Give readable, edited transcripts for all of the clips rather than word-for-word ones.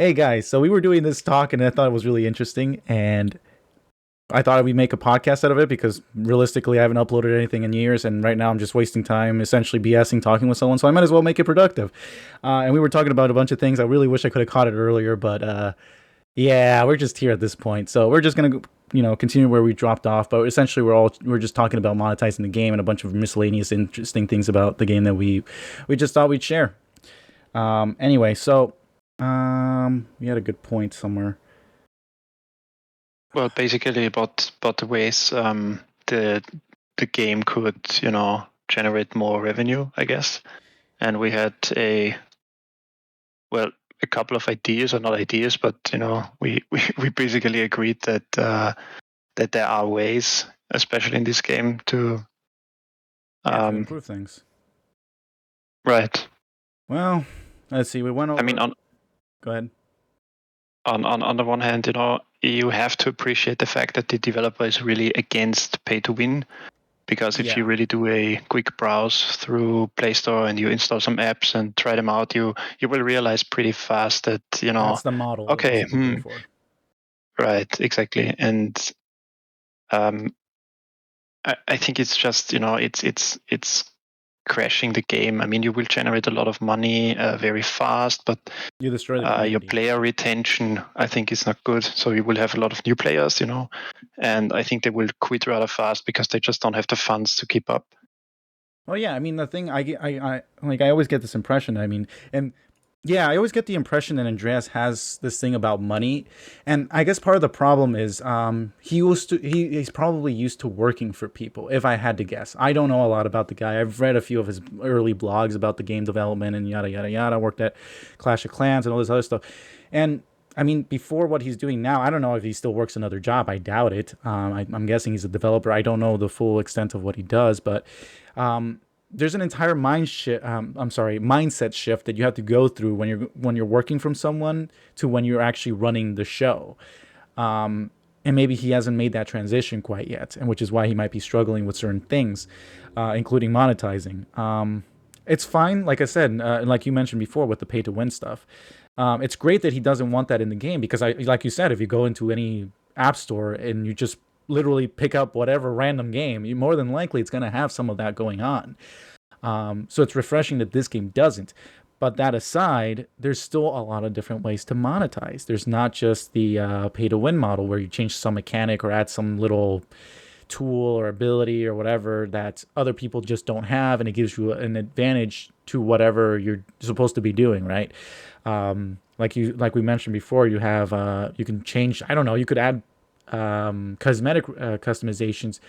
Hey guys, so we were doing this talk and I thought it was really interesting and I thought we'd make a podcast out of it because realistically I haven't uploaded anything in years and right now I'm just wasting time essentially BSing talking with someone, so I might as well make it productive. And we were talking about a bunch of things. I really wish I could have caught it earlier, but yeah, we're just here at this point. So we're just going to continue where we dropped off, but essentially we're just talking about monetizing the game and a bunch of miscellaneous interesting things about the game that we just thought we'd share. Anyway, so we had a good point somewhere. Well, basically about the ways the game could generate more revenue, I guess. And we had a couple of ideas, or not ideas, but we basically agreed that there are ways, especially in this game, to To improve things. Right. Well, let's see. We went over. I mean, go ahead. On the one hand, you have to appreciate the fact that the developer is really against pay to win, because if you really do a quick browse through Play Store and you install some apps and try them out, you will realize pretty fast that that's the model. Okay. Go for. Right. Exactly. And I think it's just it's crashing the game. I mean, you will generate a lot of money very fast, but you destroy the your player retention, I think, is not good. So you will have a lot of new players, and I think they will quit rather fast because they just don't have the funds to keep up. Oh yeah, I mean the thing I always get this impression. I mean, and yeah, I always get the impression that Andreas has this thing about money, and I guess part of the problem is he's probably used to working for people. If I had to guess, I don't know a lot about the guy. I've read a few of his early blogs about the game development and yada yada yada. Worked at Clash of Clans and all this other stuff, and I mean, before what he's doing now, I don't know if he still works another job. I doubt it. I'm guessing he's a developer. I don't know the full extent of what he does, but there's an entire mindset shift that you have to go through when you're working from someone to when you're actually running the show. And maybe he hasn't made that transition quite yet, and which is why he might be struggling with certain things, including monetizing. It's fine, like I said, like you mentioned before, with the pay to win stuff. It's great that he doesn't want that in the game because, like you said, if you go into any app store and you just literally pick up whatever random game, you more than likely it's going to have some of that going on. So it's refreshing that this game doesn't. But that aside, there's still a lot of different ways to monetize. There's not just the pay to win model where you change some mechanic or add some little tool or ability or whatever that other people just don't have, and it gives you an advantage to whatever you're supposed to be doing, right? Like we mentioned before, you have you can change. I don't know. You could add cosmetic customizations,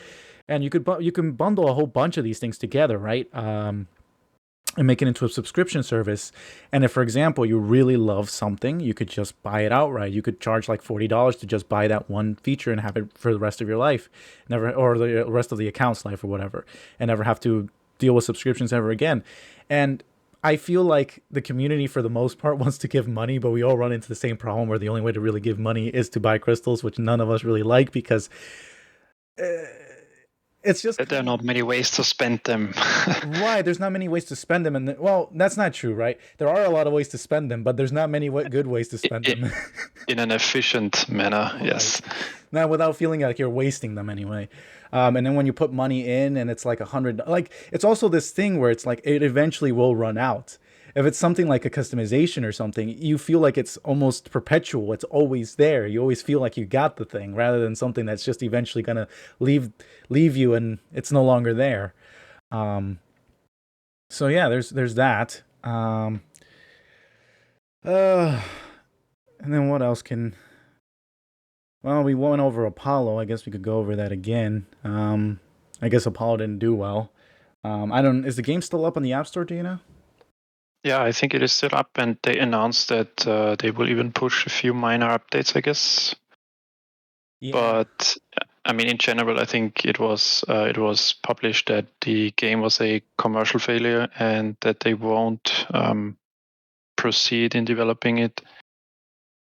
and you can bundle a whole bunch of these things together, right? And make it into a subscription service. And if, for example, you really love something, you could just buy it outright. You could charge like $40 to just buy that one feature and have it for the rest of your life, or the rest of the account's life or whatever, and never have to deal with subscriptions ever again. And I feel like the community, for the most part, wants to give money, but we all run into the same problem where the only way to really give money is to buy crystals, which none of us really like because it's just there are not many ways to spend them. Right, there's not many ways to spend them, and well, that's not true, right? There are a lot of ways to spend them, but there's not many good ways to spend them in an efficient manner. Right. Yes. Now, without feeling like you're wasting them anyway. And then when you put money in, and it's like $100, like it's also this thing where it's like it eventually will run out. If it's something like a customization or something, you feel like it's almost perpetual. It's always there. You always feel like you got the thing, rather than something that's just eventually gonna leave you and it's no longer there. So yeah, there's that. And then what else can? Well, we went over Apollo. I guess we could go over that again. I guess Apollo didn't do well. I don't. Is the game still up on the App Store? Do you know? Yeah, I think it is still up, and they announced that they will even push a few minor updates, I guess. Yeah. But I mean, in general, I think it was published that the game was a commercial failure and that they won't proceed in developing it.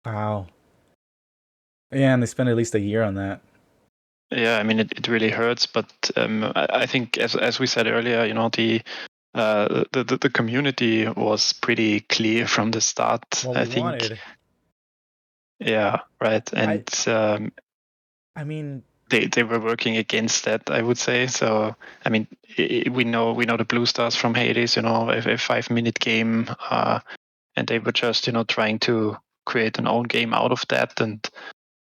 Wow. Yeah, and they spent at least a year on that. Yeah, I mean, it really hurts, but I think, as we said earlier, the community was pretty clear from the start. Well, I think. Yeah, right. I And I mean, they were working against that, I would say. So I mean, we know the Blue Stars from Hades, a 5 minute game, and they were just trying to create an own game out of that, and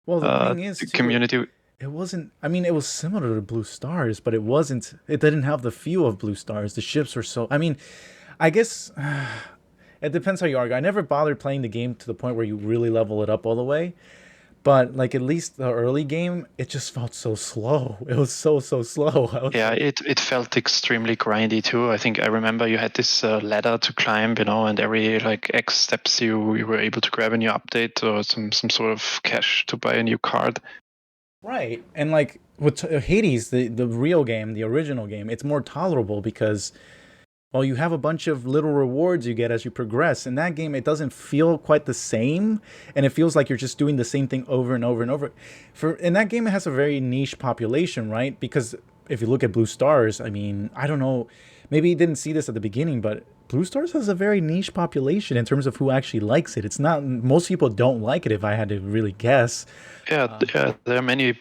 well, the thing is the too, community. it wasn't. I mean, it was similar to Blue Stars, but it wasn't. It didn't have the feel of Blue Stars. The ships were so. I mean, I guess it depends how you argue. I never bothered playing the game to the point where you really level it up all the way. But like at least the early game, it just felt so slow. It was so slow. I was Yeah, like, it felt extremely grindy too. I think I remember you had this ladder to climb, and every like X steps you were able to grab a new update or some sort of cash to buy a new card. right. And like with Hades, the real game, the original game, it's more tolerable because well, you have a bunch of little rewards you get as you progress. In that game, it doesn't feel quite the same, and it feels like you're just doing the same thing over and over and over. For in that game, it has a very niche population, right? Because if you look at Blue Stars, I mean, I don't know, maybe you didn't see this at the beginning, but Blue Stars has a very niche population in terms of who actually likes it. It's not most people don't like it. If I had to really guess, Yeah, yeah, there are many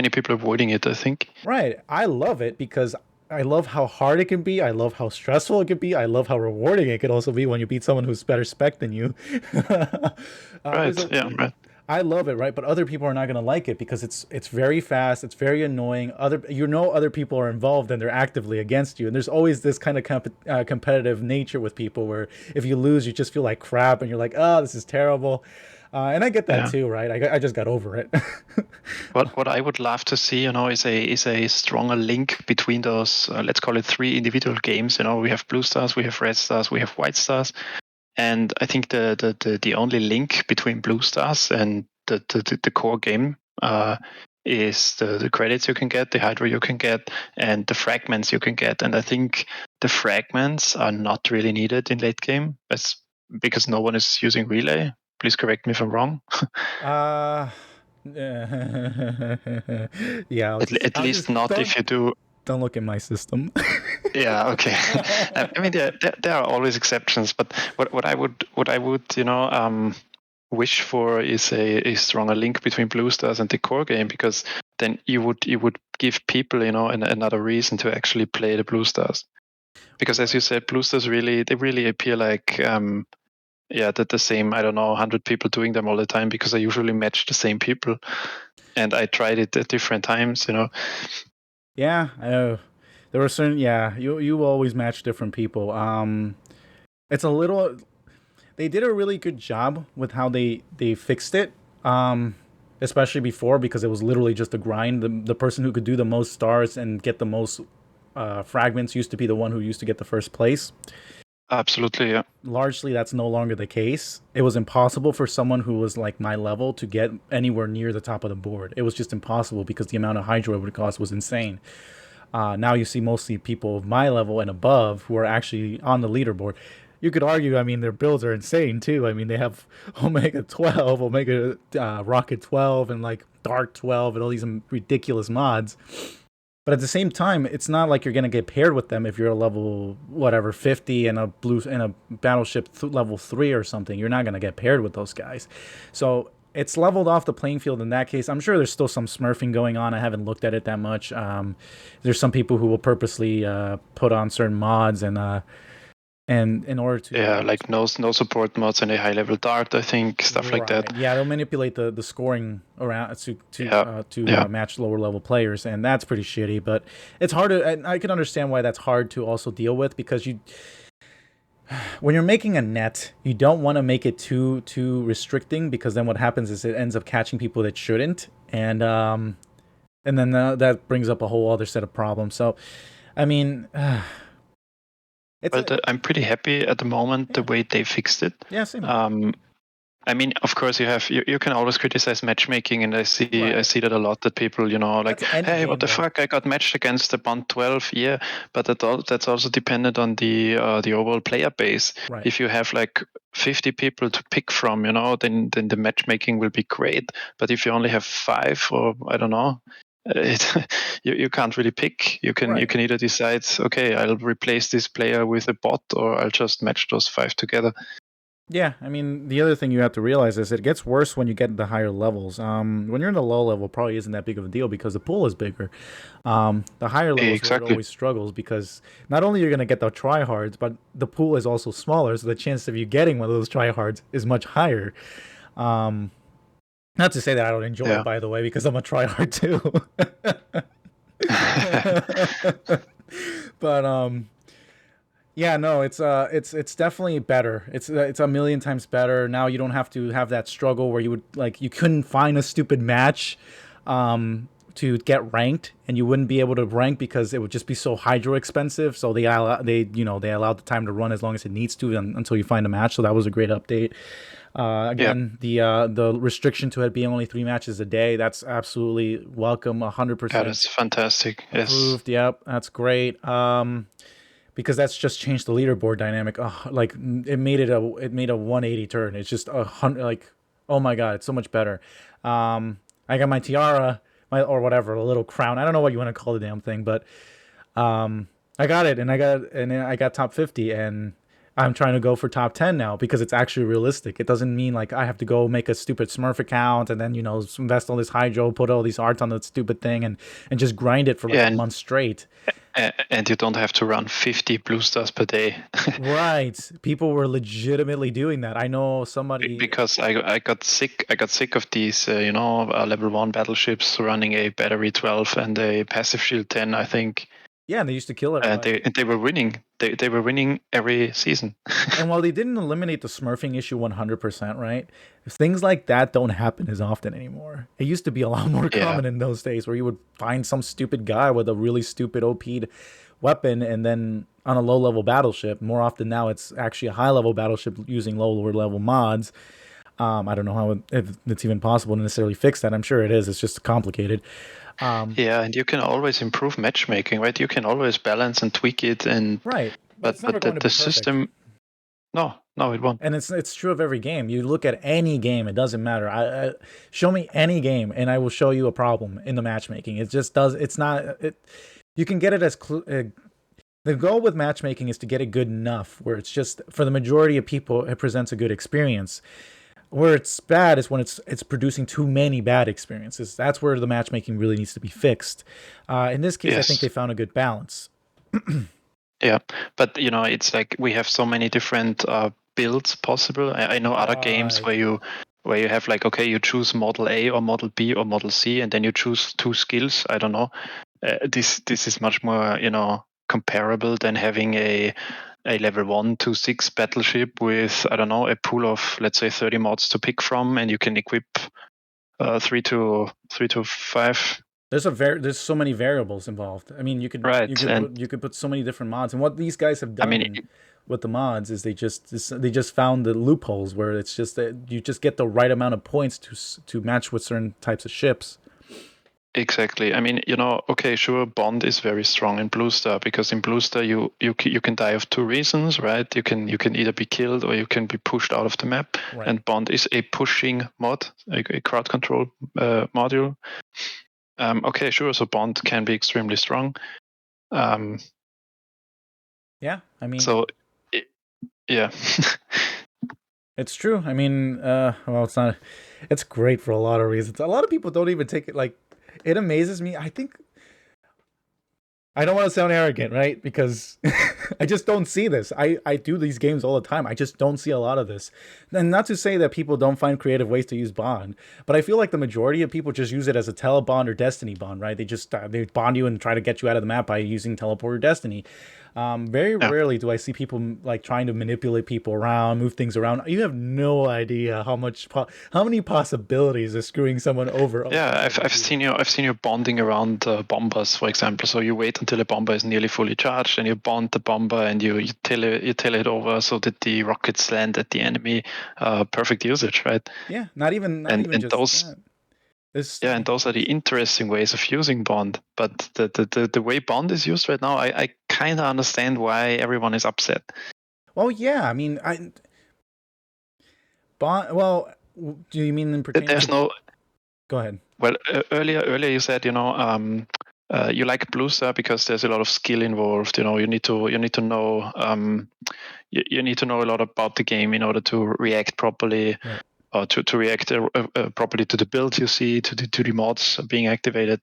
people avoiding it, I think. right. I love it because I love how hard it can be. I love how stressful it can be. I love how rewarding it can also be when you beat someone who's better spec than you. There's Right. a, Yeah. Right. I love it, right? But other people are not gonna like it because it's very fast. It's very annoying. Other people are involved and they're actively against you. And there's always this kind of competitive nature with people where if you lose, you just feel like crap and you're like, oh, this is terrible. And I get that Yeah. too, right? I just got over it. What I would love to see, is a stronger link between those. Let's call it three individual games. We have Blue Stars, we have Red Stars, we have White Stars, and I think the only link between Blue Stars and the core game is the credits you can get, the hydro you can get, and the fragments you can get. And I think the fragments are not really needed in late game, because no one is using relay. Please correct me if I'm wrong. Uh, yeah, At I'll just least not if you do. don't look at my system. Yeah, okay. I mean, there are always exceptions, but what I would wish for is a stronger link between Blue Stars and the core game, because then you would give people another reason to actually play the Blue Stars, because as you said, Blue Stars really appear like yeah, that the same, I don't know, 100 people doing them all the time, because I usually match the same people, and I tried it at different times. Yeah, I know. There were certain yeah, you always match different people. It's a little they did a really good job with how they fixed it. Especially before because it was literally just a grind. The person who could do the most stars and get the most fragments used to be the one who used to get the first place. Absolutely, yeah. Largely that's no longer the case. It was impossible for someone who was like my level to get anywhere near the top of the board. It was just impossible because the amount of hydro it would cost was insane. Now you see mostly people of my level and above who are actually on the leaderboard. You could argue, I mean, their builds are insane too. I mean, they have Omega 12, Omega Rocket 12, and like Dark 12, and all these ridiculous mods. But at the same time, it's not like you're gonna get paired with them if you're a level whatever 50 and a battleship level 3 or something. You're not gonna get paired with those guys. So it's leveled off the playing field in that case. I'm sure there's still some smurfing going on. I haven't looked at it that much. There's some people who will purposely put on certain mods and in order to Yeah, like no support mods and a high level dart, I think, stuff like that. right, yeah, they'll manipulate the scoring around Yeah, to yeah. match lower level players, and that's pretty shitty. But it's hard to. And I can understand why that's hard to also deal with because when you're making a net, you don't want to make it too restricting because then what happens is it ends up catching people that shouldn't, and then that brings up a whole other set of problems. So, I mean, it's Well, a I'm pretty happy at the moment the yeah, way they fixed it. yeah, same here. I mean, of course, you can always criticize matchmaking, and I Right, see that a lot. That people, like, that's end hey, what game the though. fuck? I got matched against the Bond 12. Yeah, but that's also dependent on the overall player base. Right. If you have like 50 people to pick from, then the matchmaking will be great. But if you only have five, or I don't know, it, you can't really pick. You can Right. either decide, okay, I'll replace this player with a bot, or I'll just match those five together. Yeah, I mean, the other thing you have to realize is it gets worse when you get the higher levels. When you're in the low level, probably isn't that big of a deal because the pool is bigger. The higher levels where it Exactly. always struggles because not only you're gonna get the tryhards, but the pool is also smaller, so the chance of you getting one of those tryhards is much higher. Um, Not to say that I don't enjoy it, Yeah. by the way, because I'm a tryhard too. But yeah, no, it's definitely better. It's a million times better. Now you don't have to have that struggle where you would like you couldn't find a stupid match to get ranked, and you wouldn't be able to rank because it would just be so hydro expensive. So they allowed the time to run as long as it needs to until you find a match. So that was a great update. Yeah, Again, the restriction to it being only 3 matches a day, that's absolutely welcome, yeah, 100% that's fantastic. Yes. approved. Yep, that's great. Because that's just changed the leaderboard dynamic. Oh, like it made a 180 turn. It's just 100 like oh my god, it's so much better. I got my tiara, my or whatever, a little crown. I don't know what you want to call the damn thing, but I got it, and I got top 50, and I'm trying to go for top 10 now because it's actually realistic. It doesn't mean like I have to go make a stupid Smurf account and then invest all this hydro, put all these arts on the stupid thing, and just grind it for like Yeah, a month straight. and you don't have to run 50 blue stars per day. Right. People were legitimately doing that. I know somebody. Because I got sick of these level 1 battleships running a battery 12 and a passive shield 10, I think. Yeah, and they used to kill everybody. They were winning. They were winning every season. And while they didn't eliminate the smurfing issue 100%, right? Things like that don't happen as often anymore. It used to be a lot more Yeah. common in those days where you would find some stupid guy with a really stupid OP'd weapon and then on a low level battleship. More often now, it's actually a high level battleship using lower level mods. I don't know if it's even possible to necessarily fix that. I'm sure it is. It's just complicated. Yeah, and you can always improve matchmaking, right? You can always balance and tweak it, and Right. But but it's never going to the be perfect. system, no, it won't. And it's true of every game. You look at any game, it doesn't matter. Show me any game, and I will show you a problem in the matchmaking. It just does. It's not. You can get it as the goal with matchmaking is to get it good enough where it's just for the majority of people it presents a good experience. Where it's bad is when it's producing too many bad experiences. That's where the matchmaking really needs to be fixed. In this case, I think Yes. they found a good balance. Yeah, but it's like we have so many different builds possible. I know other games Right. where you have like, okay, you choose model A or model B or model C, and then you choose two skills. I don't know. This is much more comparable than having a level 1 to 6 battleship with, I don't know, a pool of, let's say, 30 mods to pick from, and you can equip 3 to 5. There's so many variables involved. I mean, Right. And you could put so many different mods. And what these guys have I mean, done with the mods is they just found the loopholes where it's just that you just get the right amount of points to match with certain types of ships. exactly. I mean, okay, sure, Bond is very strong in Blue Star because in Blue Star you can die of two reasons, right? You can either be killed or you can be pushed out of the map. Right. And Bond is a pushing mod, a crowd control module. Okay, sure. So Bond can be extremely strong. Um, Yeah. I mean, so it, yeah, it's true. I mean, well, it's not. It's great for a lot of reasons. A lot of people don't even take it like. It amazes me. I think I don't want to sound arrogant, right? Because I just don't see this. I do these games all the time. I just don't see a lot of this. And not to say that people don't find creative ways to use Bond, but I feel like the majority of people just use it as a telebond or Destiny Bond, right? They just they bond you and try to get you out of the map by using teleport or Destiny. Very yeah. rarely do I see people like trying to manipulate people around, move things around. You have no idea how many possibilities of screwing someone over Yeah, opens up I've with seen you. you. I've seen you bonding around bombers, for example. So you wait until a bomber is nearly fully charged, and you bond the bomber, and you tell it over so that the rockets land at the enemy. Perfect usage, right? Yeah, not And even and just those that. There's so yeah, many and those are the things. interesting ways of using Bond. But the way Bond is used right now, I kind of understand why everyone is upset. Well, yeah. I mean, I Bond. Well, do you mean in pertaining There's to? no Go ahead. Well, earlier you said you like Blue Star because there's a lot of skill involved. You need to know you need to know a lot about the game in order to react properly, Right. or to react properly to the build you see, to the mods being activated.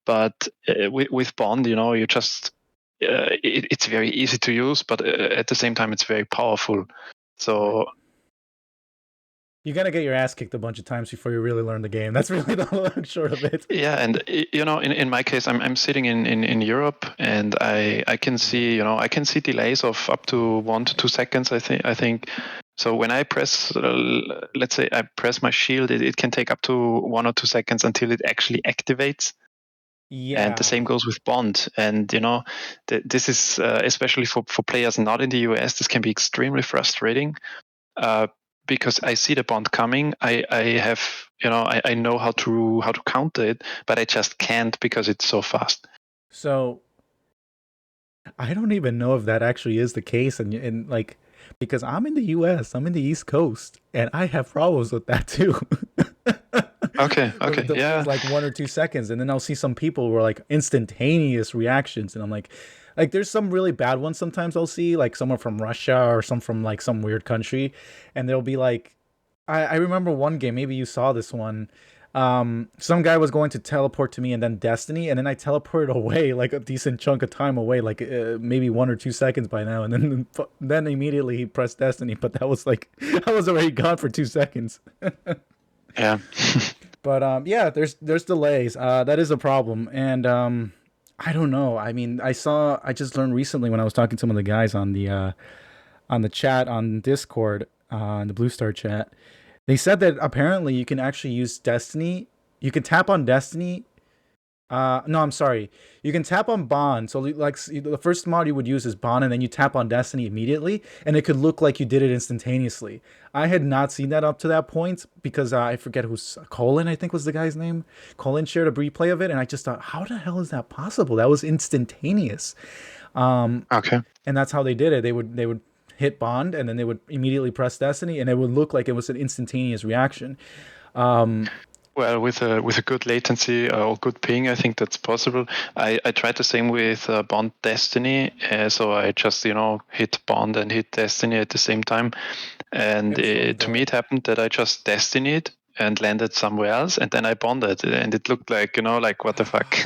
But with Bond, you just it's very easy to use, but at the same time, it's very powerful. So. Right. You gotta get your ass kicked a bunch of times before you really learn the game. That's really the long short of it. Yeah, and in my case, I'm sitting in Europe, and I can see I can see delays of up to 1 to 2 seconds. I think so. When I press, let's say I press my shield, it can take up to 1 or 2 seconds until it actually activates. And the Yeah. same goes with Bond. And this is especially for players not in the US, this can be extremely frustrating. Because I see the Bond coming, I have I know how to counter it, but I just can't because it's so fast. So I don't even know if that actually is the case, and like because I'm in the U.S., I'm in the East Coast, and I have problems with that too. Okay, The okay, delay is yeah, like 1 or 2 seconds, and then I'll see some people who are like instantaneous reactions, and I'm like there's some really bad ones sometimes I'll see, like someone from Russia or some from like some weird country, and they'll be like, I remember one game, maybe you saw this one. Some guy was going to teleport to me and then Destiny, and then I teleported away like a decent chunk of time away, like maybe 1 or 2 seconds by now, and then immediately he pressed Destiny, but that was like I was already gone for 2 seconds. yeah. But yeah, there's delays. That is a problem, and I don't know. I mean, I just learned recently when I was talking to some of the guys on the chat on Discord, in the Blue Star chat. They said that apparently you can actually use Destiny. You can tap on Destiny. No, I'm sorry. You can tap on Bond. So like the first mod you would use is Bond, and then you tap on Destiny immediately, and it could look like you did it instantaneously. I had not seen that up to that point because I forget who's Colin, I think was the guy's name. Colin shared a replay of it, and I just thought, how the hell is that possible? That was instantaneous. Okay. And that's how they did it. They would hit Bond, and then they would immediately press Destiny, and it would look like it was an instantaneous reaction. Well, with a good latency or good ping, I think that's possible. I tried the same with Bond Destiny, so I just hit Bond and hit Destiny at the same time, and It slowed to me down. it happened that I just Destinied and landed somewhere else, and then I bonded, and it looked like like what the fuck.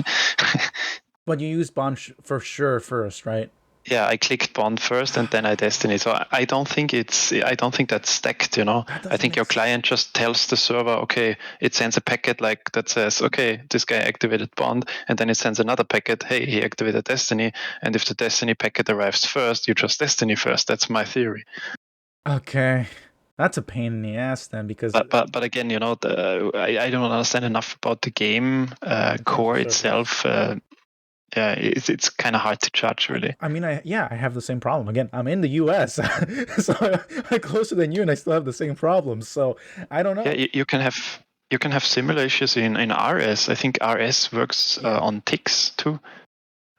But you used Bond for sure first, right? Yeah, I clicked Bond first and then I Destiny. So I don't think that's stacked. That I doesn't think make your client just tells the server, okay, it sends a packet like that says, okay, this guy activated Bond, and then it sends another packet, hey, he activated Destiny, and if the Destiny packet arrives first, you just Destiny first. That's my theory. Okay. That's a pain in the ass then because But again, I don't understand enough about the game in terms of core servers. itself. Yeah, it's kind of hard to judge, really. I mean, I have the same problem. Again, I'm in the U.S., so I'm closer than you, and I still have the same problems. So I don't Yeah, know. you can have similar issues in RS. I think RS works Yeah, on ticks too.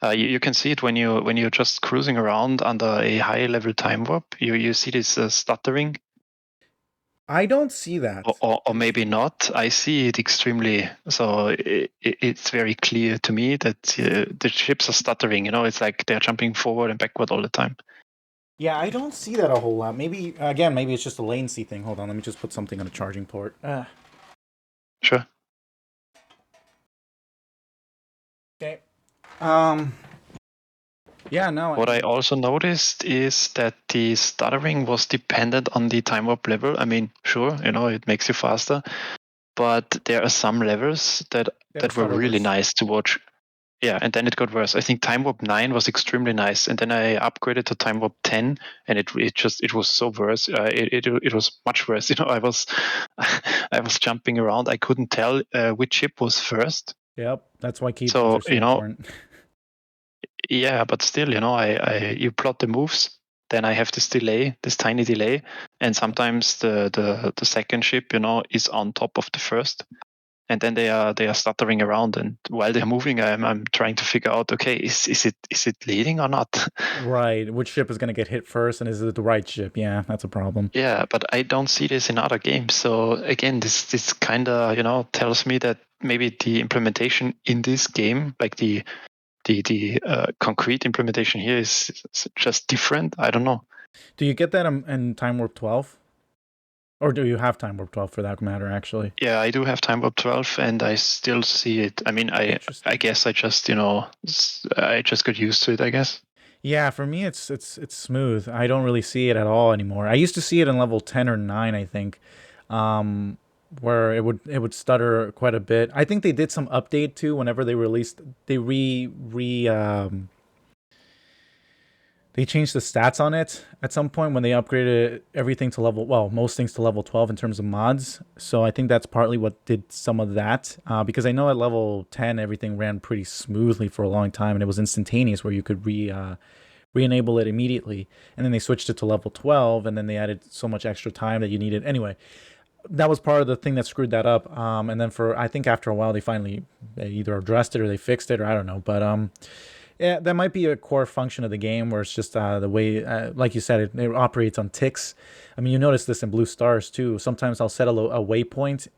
You can see it when you're just cruising around under a high level time warp. You see this stuttering, I don't see that. or maybe not. I see it extremely. So it's very clear to me that the ships are stuttering. It's like they're jumping forward and backward all the time. Yeah, I don't see that a whole lot. Maybe again, maybe it's just a latency thing. Hold on, let me just put something on a charging port. Sure. Okay. Yeah, no, I What I mean, also noticed is that the stuttering was dependent on the time warp level. I mean, sure, it makes you faster, but there are some levels that that'll that were stutter really worse. nice to watch. Yeah, and then it got worse. I think Time Warp 9 was extremely nice, and then I upgraded to Time Warp 10, and it was so worse. It was much worse. I was I was jumping around. I couldn't tell which ship was first. Yep, that's why keyframes So are so important. yeah, but still, I you plot the moves, then I have this delay, this tiny delay, and sometimes the second ship, is on top of the first, and then they are stuttering around, and while they're moving, I'm trying to figure out, okay, is it leading or not? Right, which ship is going to get hit first, and is it the right ship? Yeah, that's a problem. Yeah, but I don't see this in other games. So again, this kind of tells me that maybe the implementation in this game, like the concrete implementation here, is just different. I don't know. Do you get that in Time Warp 12? Or do you have Time Warp 12 for that matter, actually? Yeah, I do have Time Warp 12, and I still see it. I mean, I Interesting. guess I just I just got used to it, I guess. Yeah, for me it's smooth. I don't really see it at all anymore. I used to see it in level 10 or 9, I think. Um where it would stutter quite a bit. I think they did some update too whenever they released they they changed the stats on it at some point when they upgraded everything to most things to level 12 in terms of mods. So I think that's partly what did some of that. Because I know at level 10 everything ran pretty smoothly for a long time and it was instantaneous where you could re-enable it immediately, and then they switched it to level 12 and then they added so much extra time that you needed anyway. That was part of the thing that screwed that up. And then for I think after a while they either addressed it or they fixed it or I don't know, but yeah, that might be a core function of the game where it's just the way, like you said, it operates on ticks. I mean, you notice this in Blue Stars too. Sometimes I'll set a waypoint,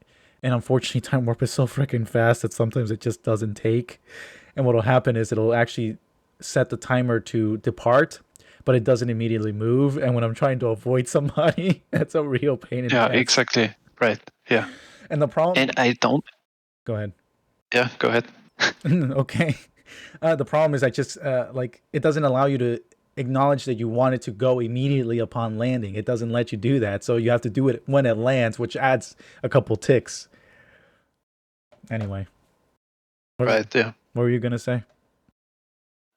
and unfortunately, Time Warp is so freaking fast that sometimes it just doesn't take. And what'll happen is it'll actually set the timer to depart, but it doesn't immediately move. And when I'm trying to avoid somebody, that's a real pain in Yeah, the ass. exactly. Right. Yeah. And the problem, And I don't. go ahead. Yeah, go ahead. Okay. The problem is I just like it doesn't allow you to acknowledge that you want it to go immediately upon landing. It doesn't let you do that, so you have to do it when it lands, which adds a couple ticks. Anyway, what, Right. Yeah. what were you gonna say?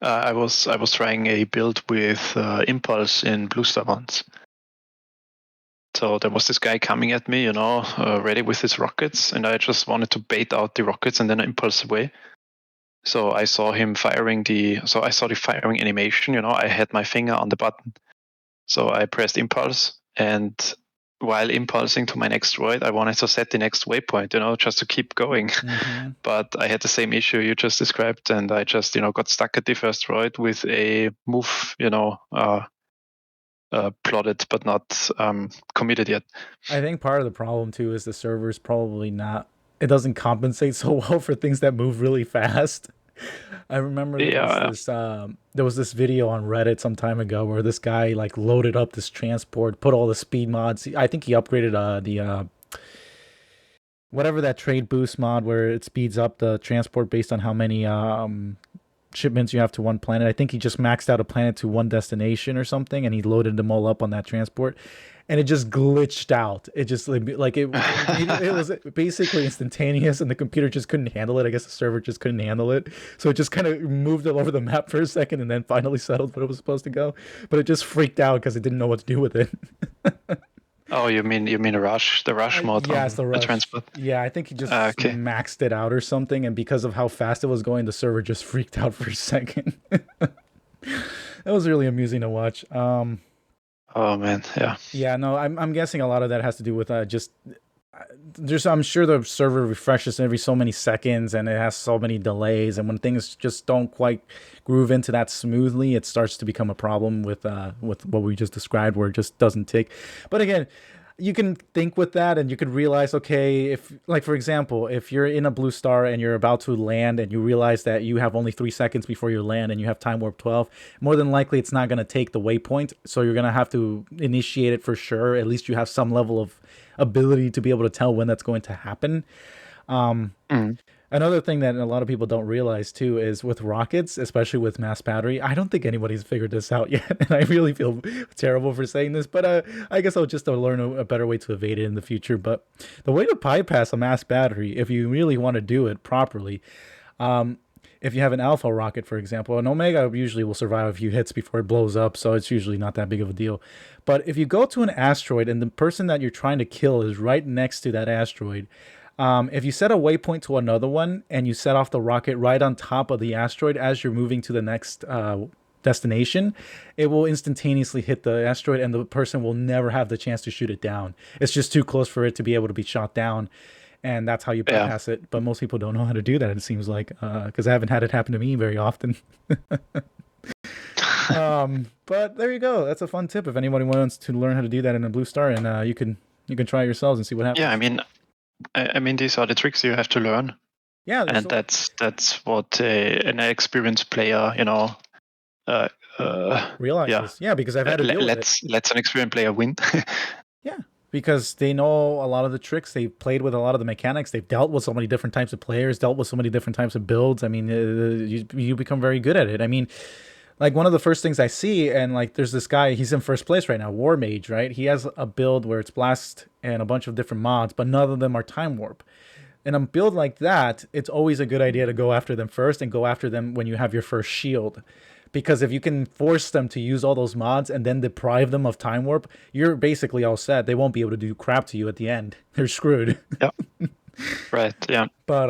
I was trying a build with Impulse in Blue Star once. So there was this guy coming at me, ready with his rockets, and I just wanted to bait out the rockets and then impulse away. So I saw the firing animation. I had my finger on the button, so I pressed impulse, and while impulsing to my next droid, I wanted to set the next waypoint, just to keep going. Mm-hmm. But I had the same issue you just described, and I just got stuck at the first droid with a move, plotted but not committed yet. I think part of the problem too is the server's probably not. It doesn't compensate so well for things that move really fast. I remember Yeah, there was this video on Reddit some time ago where this guy like loaded up this transport, put all the speed mods. I think he upgraded the whatever that trade boost mod where it speeds up the transport based on how many shipments you have to one planet. I think he just maxed out a planet to one destination or something, and he loaded them all up on that transport, and it just glitched out. It just it was basically instantaneous, and the computer just couldn't handle it. I guess the server just couldn't handle it, so it just kind of moved all over the map for a second, and then finally settled where it was supposed to go. But it just freaked out because it didn't know what to do with it. Oh, you mean the rush mod Yeah, it's on the the rush. transport? Yeah, I think he just Okay. maxed it out or something, and because of how fast it was going, the server just freaked out for a second. That was really amusing to watch. Oh man, yeah. Yeah, no, I'm guessing a lot of that has to do with just there's I'm sure the server refreshes every so many seconds and it has so many delays, and when things just don't quite groove into that smoothly, it starts to become a problem with what we just described where it just doesn't tick. But again, you can think with that and you could realize, okay, if like for example, if you're in a blue star and you're about to land and you realize that you have only 3 seconds before you land and you have time warp 12, more than likely it's not going to take the waypoint, so you're going to have to initiate it for sure. At least you have some level of ability to be able to tell when that's going to happen. Mm. Another thing that a lot of people don't realize too is with rockets, especially with mass battery, I don't think anybody's figured this out yet, and I really feel terrible for saying this, but I guess I'll just learn a better way to evade it in the future. But the way to bypass a mass battery, if you really want to do it properly, if you have an alpha rocket, for example, an omega usually will survive a few hits before it blows up, so it's usually not that big of a deal. But if you go to an asteroid and the person that you're trying to kill is right next to that asteroid, if you set a waypoint to another one and you set off the rocket right on top of the asteroid as you're moving to the next destination, it will instantaneously hit the asteroid and the person will never have the chance to shoot it down. It's just too close for it to be able to be shot down. And that's how you Yeah. bypass it. But most people don't know how to do that, it seems like, because I haven't had it happen to me very often. But there you go. That's a fun tip if anybody wants to learn how to do that in a blue star, and you can try it yourselves and see what happens. Yeah, I mean, these are the tricks you have to learn, Yeah, and that's what an experienced player, realizes. Yeah, because I've had to deal with it. Let's an experienced player win. Yeah, because they know a lot of the tricks. They've played with a lot of the mechanics. They've dealt with so many different types of players, dealt with so many different types of builds. I mean, you become very good at it. I mean, like one of the first things I see, and like there's this guy, he's in first place right now, War Mage, right? He has a build where it's blast and a bunch of different mods, but none of them are time warp. In a build like that, it's always a good idea to go after them first and go after them when you have your first shield. Because if you can force them to use all those mods and then deprive them of time warp, you're basically all set. They won't be able to do crap to you at the end. They're screwed. Yeah. Right. Yeah. But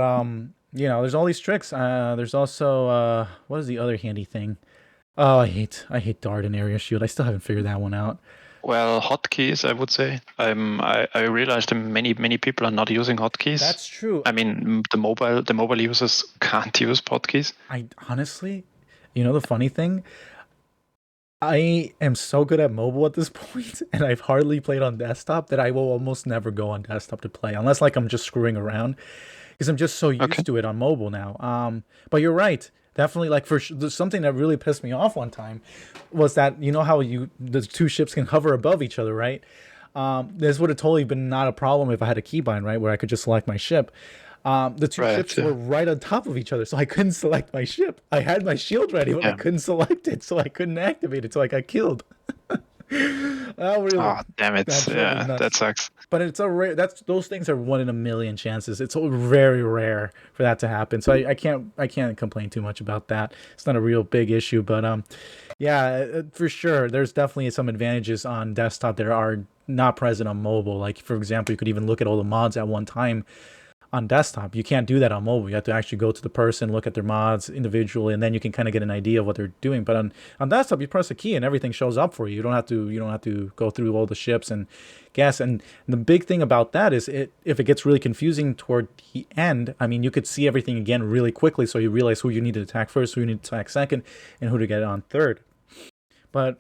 you know, there's all these tricks. There's also what is the other handy thing? Oh, I hate dart and area shield. I still haven't figured that one out. Well, hotkeys, I would say. I realized that many people are not using hotkeys. That's true. I mean, the mobile users can't use hotkeys. I honestly, you know, the funny thing, I am so good at mobile at this point, and I've hardly played on desktop that I will almost never go on desktop to play, unless like I'm just screwing around, because I'm just so used to it on mobile now. But you're right. Definitely, like there's something that really pissed me off one time was that, you know how the two ships can hover above each other, right? This would have totally been not a problem if I had a keybind, right, where I could just select my ship. The two ships were right on top of each other, so I couldn't select my ship. I had my shield ready, but I couldn't select it, so I couldn't activate it, so I got killed. Oh, damn it! Yeah, that sucks. But it's a rare. Those things are 1 in a million chances. It's very rare for that to happen. So I can't complain too much about that. It's not a real big issue, but yeah, for sure. There's definitely some advantages on desktop that are not present on mobile. Like for example, you could even look at all the mods at one time on desktop. You can't do that on mobile. You have to actually go to the person, look at their mods individually, and then you can kind of get an idea of what they're doing. But on desktop, you press a key and everything shows up for you. You don't have to go through all the ships and guess. And the big thing about that is if it gets really confusing toward the end, I mean, you could see everything again really quickly, so you realize who you need to attack first, who you need to attack second, and who to get on third. But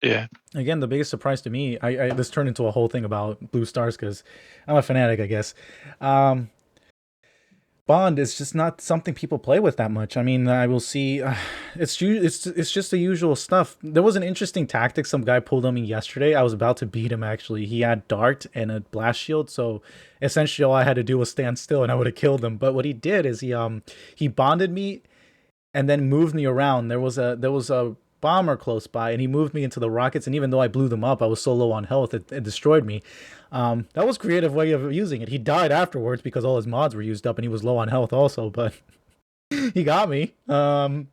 yeah, again, the biggest surprise to me, I this turned into a whole thing about blue stars because I'm a fanatic, I guess. Bond is just not something people play with that much. I mean, I will see, it's just the usual stuff. There was an interesting tactic some guy pulled on me yesterday. I was about to beat him actually. He had dart and a blast shield, so essentially all I had to do was stand still and I would have killed him. But what he did is he bonded me and then moved me around. There was a bomber close by, and he moved me into the rockets. And even though I blew them up, I was so low on health, it destroyed me. That was a creative way of using it. He died afterwards because all his mods were used up, and he was low on health also. But he got me. Yeah.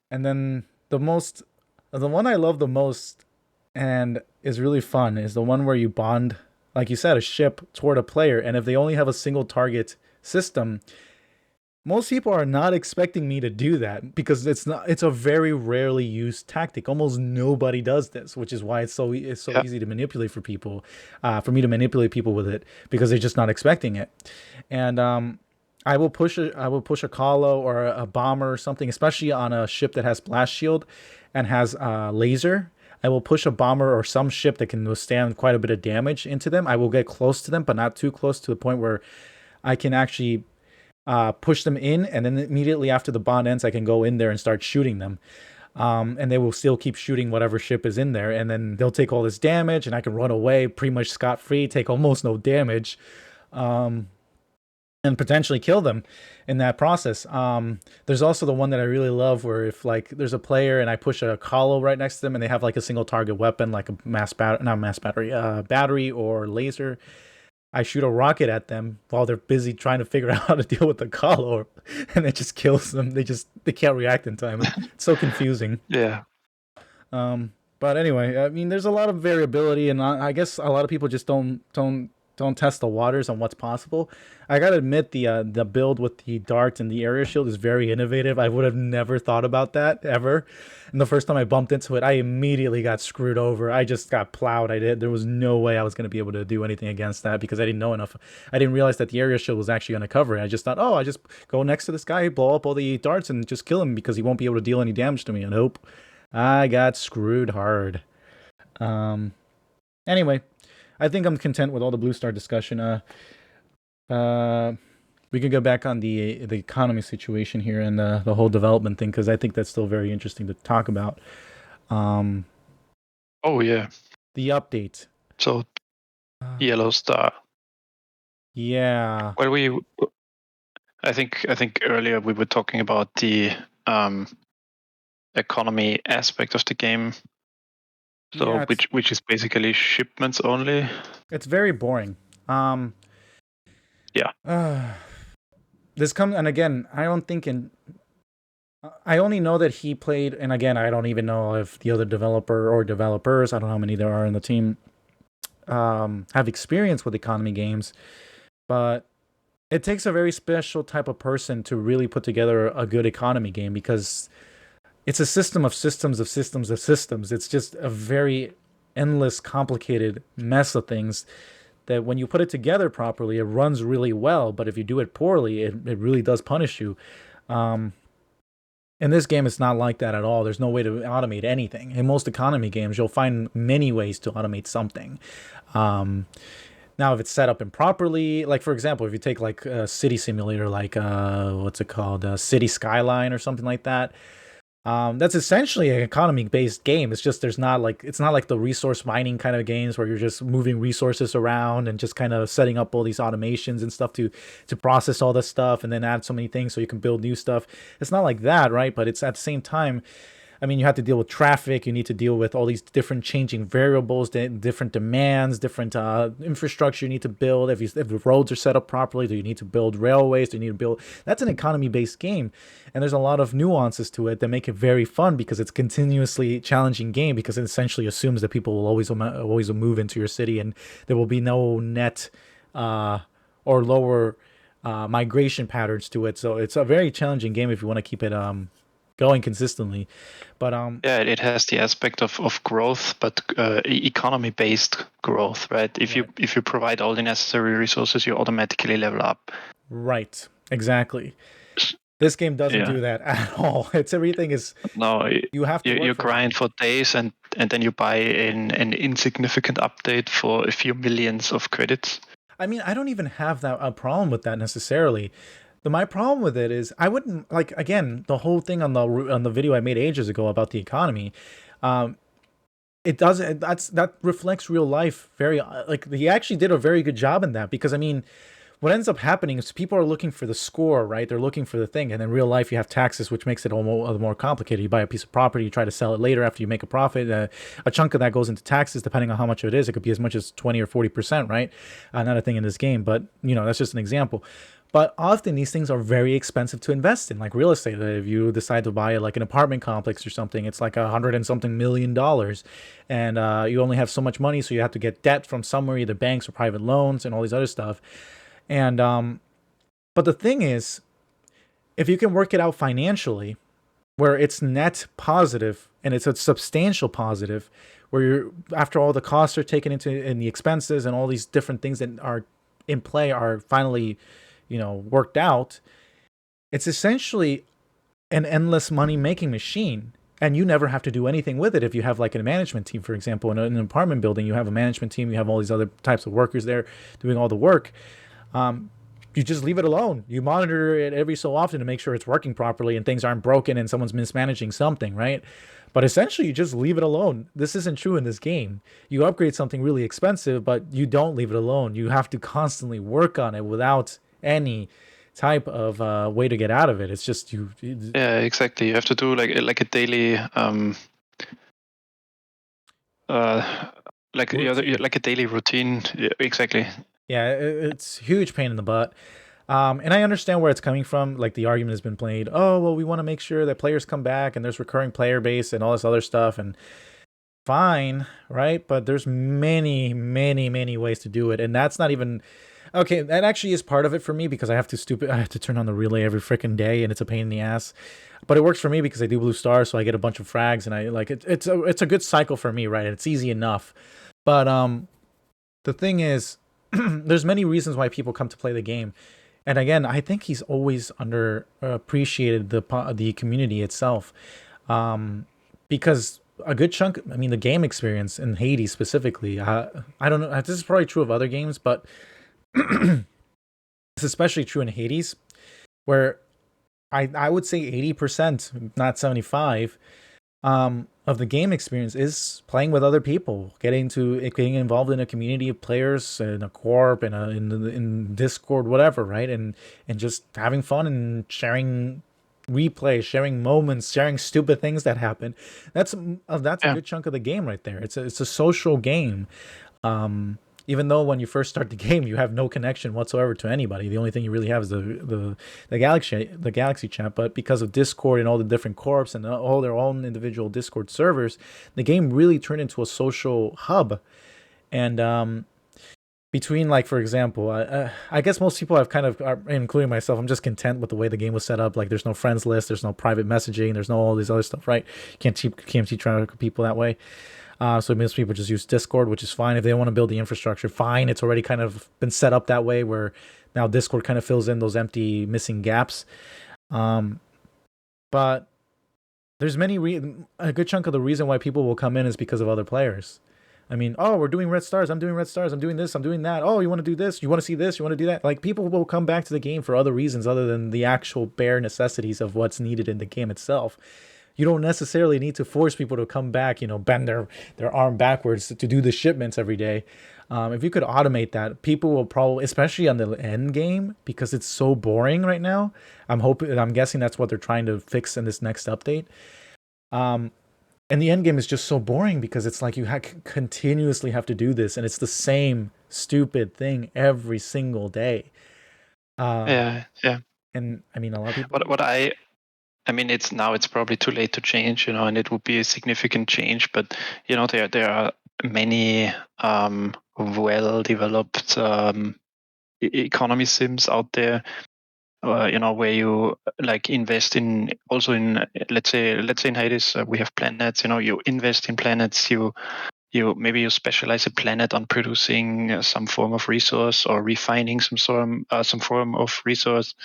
And then the one I love the most, and is really fun, is the one where you bond, like you said, a ship toward a player, and if they only have a single target system. Most people are not expecting me to do that because it's a very rarely used tactic. Almost nobody does this, which is why it's so easy to manipulate for people, for me to manipulate people with it because they're just not expecting it. And I will push a Colo or a bomber or something, especially on a ship that has blast shield and has laser. I will push a bomber or some ship that can withstand quite a bit of damage into them. I will get close to them, but not too close to the point where I can actually push them in, and then immediately after the bond ends, I can go in there and start shooting them. And they will still keep shooting whatever ship is in there, and then they'll take all this damage, and I can run away pretty much scot-free, take almost no damage, and potentially kill them in that process. There's also the one that I really love where if like there's a player and I push a Colo right next to them and they have like a single target weapon, like a battery or laser, I shoot a rocket at them while they're busy trying to figure out how to deal with the Colo, and it just kills them. They can't react in time. It's so confusing. Yeah. But anyway, I mean, there's a lot of variability, and I guess a lot of people just don't test the waters on what's possible. I gotta admit, the build with the dart and the area shield is very innovative. I would have never thought about that ever. And the first time I bumped into it, I immediately got screwed over. I just got plowed. There was no way I was gonna be able to do anything against that because I didn't know enough. I didn't realize that the area shield was actually gonna cover it. I just thought, oh, I just go next to this guy, blow up all the darts, and just kill him because he won't be able to deal any damage to me. And nope, I got screwed hard. Anyway, I think I'm content with all the blue star discussion. we can go back on the economy situation here and the whole development thing because I think that's still very interesting to talk about. Um, Oh yeah. the update. So Uh, Yellow Star. yeah. Well, I think earlier we were talking about the economy aspect of the game. So Yeah, which is basically shipments only. it's very boring. Um, Yeah. this comes and again, I don't think in. I only know that he played, and again, I don't even know if the other developer or developers, I don't know how many there are in the team, have experience with economy games, but it takes a very special type of person to really put together a good economy game because it's a system of systems of systems of systems. It's just a very endless, complicated mess of things that when you put it together properly, it runs really well. But if you do it poorly, it really does punish you. Um, in this game, it's not like that at all. There's no way to automate anything. In most economy games, you'll find many ways to automate something. Um, Now, if it's set up improperly, like for example, if you take like a city simulator, like what's it called, City Skyline or something like that, that's essentially an economy-based game. It's just it's not like the resource mining kind of games where you're just moving resources around and just kind of setting up all these automations and stuff to process all this stuff and then add so many things so you can build new stuff. It's not like that, right? But it's at the same time, I mean, you have to deal with traffic. You need to deal with all these different changing variables, different demands, different infrastructure you need to build. If the roads are set up properly, do you need to build railways? Do you need to build? That's an economy-based game, and there's a lot of nuances to it that make it very fun because it's continuously challenging game because it essentially assumes that people will always move into your city and there will be no net or lower migration patterns to it. So it's a very challenging game if you want to keep it going consistently. But Yeah, it has the aspect of growth, but economy based growth, right? If you provide all the necessary resources, you automatically level up. right, exactly. This game doesn't Yeah. do that at all. It's everything is No, you have to work you for everything. grind for days and then you buy an insignificant update for a few millions of credits. I mean, I don't even have that a problem with that necessarily. My problem with it is I wouldn't like again the whole thing on the video I made ages ago about the economy. Um, it doesn't. That reflects real life very like he actually did a very good job in that because I mean what ends up happening is people are looking for the score, right? They're looking for the thing, and in real life, you have taxes, which makes it almost more complicated. You buy a piece of property, you try to sell it later after you make a profit. A chunk of that goes into taxes, depending on how much it is. It could be as much as 20 or 40%, right? Not a thing in this game, but that's just an example. But often these things are very expensive to invest in, like real estate. If you decide to buy like an apartment complex or something, it's like $100 and something million, and you only have so much money, so you have to get debt from somewhere, either banks or private loans, and all these other stuff. And but the thing is, if you can work it out financially, where it's net positive and it's a substantial positive, where you're after all the costs are taken into and the expenses and all these different things that are in play are finally, worked out, it's essentially an endless money making machine. And you never have to do anything with it if you have like a management team, for example, in an apartment building, you have a management team, you have all these other types of workers there doing all the work. You just leave it alone. You monitor it every so often to make sure it's working properly and things aren't broken and someone's mismanaging something, right? But essentially, you just leave it alone. This isn't true in this game. You upgrade something really expensive, but you don't leave it alone. You have to constantly work on it without any type of way to get out of it. It's just you. Yeah, exactly. You have to do like a daily Routine. like a daily routine. Yeah, exactly. Yeah, it's a huge pain in the butt. And I understand where it's coming from. Like the argument has been played. Oh, well, we want to make sure that players come back and there's recurring player base and all this other stuff. And fine, right? But there's many, many, many ways to do it. And that's not even okay. That actually is part of it for me because I have to turn on the relay every freaking day and it's a pain in the ass. But it works for me because I do blue stars, so I get a bunch of frags and I like it. It's a good cycle for me, right? It's easy enough. But the thing is, there's many reasons why people come to play the game. And again, I think he's always underappreciated the community itself, because a good chunk. I mean, the game experience in Hades specifically. I don't know. This is probably true of other games, but this It's especially true in Hades, where I would say 80%, not 75, of the game experience is playing with other people, getting involved in a community of players, in a corp, in Discord, whatever, right? And just having fun and sharing replays, sharing moments, sharing stupid things that happen. That's a Yeah. good chunk of the game right there. It's a social game. Even though when you first start the game, you have no connection whatsoever to anybody. The only thing you really have is the galaxy chat. But because of Discord and all the different corps and all their own individual Discord servers, the game really turned into a social hub. And between, like, for example, I guess most people have kind of, including myself, I'm just content with the way the game was set up. Like, there's no friends list, there's no private messaging, there's no all these other stuff, right? Can't keep trying to people that way. So most people just use Discord, which is fine. If they want to build the infrastructure, fine. It's already kind of been set up that way where now Discord kind of fills in those empty missing gaps. But there's a good chunk of the reason why people will come in is because of other players. I mean, oh, we're doing red stars. I'm doing red stars. I'm doing this. I'm doing that. Oh, you want to do this? You want to see this? You want to do that? Like, people will come back to the game for other reasons other than the actual bare necessities of what's needed in the game itself. You don't necessarily need to force people to come back, bend their arm backwards to do the shipments every day. If you could automate that, people will probably, especially on the end game, because it's so boring right now. I'm guessing that's what they're trying to fix in this next update. And the end game is just so boring because it's like you continuously have to do this, and it's the same stupid thing every single day. Yeah. Yeah. And I mean, a lot of people. I mean, it's probably too late to change, and it would be a significant change. But there are many well-developed economy sims out there, where you like invest in also in let's say in Hades we have planets. You invest in planets. Maybe you specialize a planet on producing some form of resource or refining some form of resource.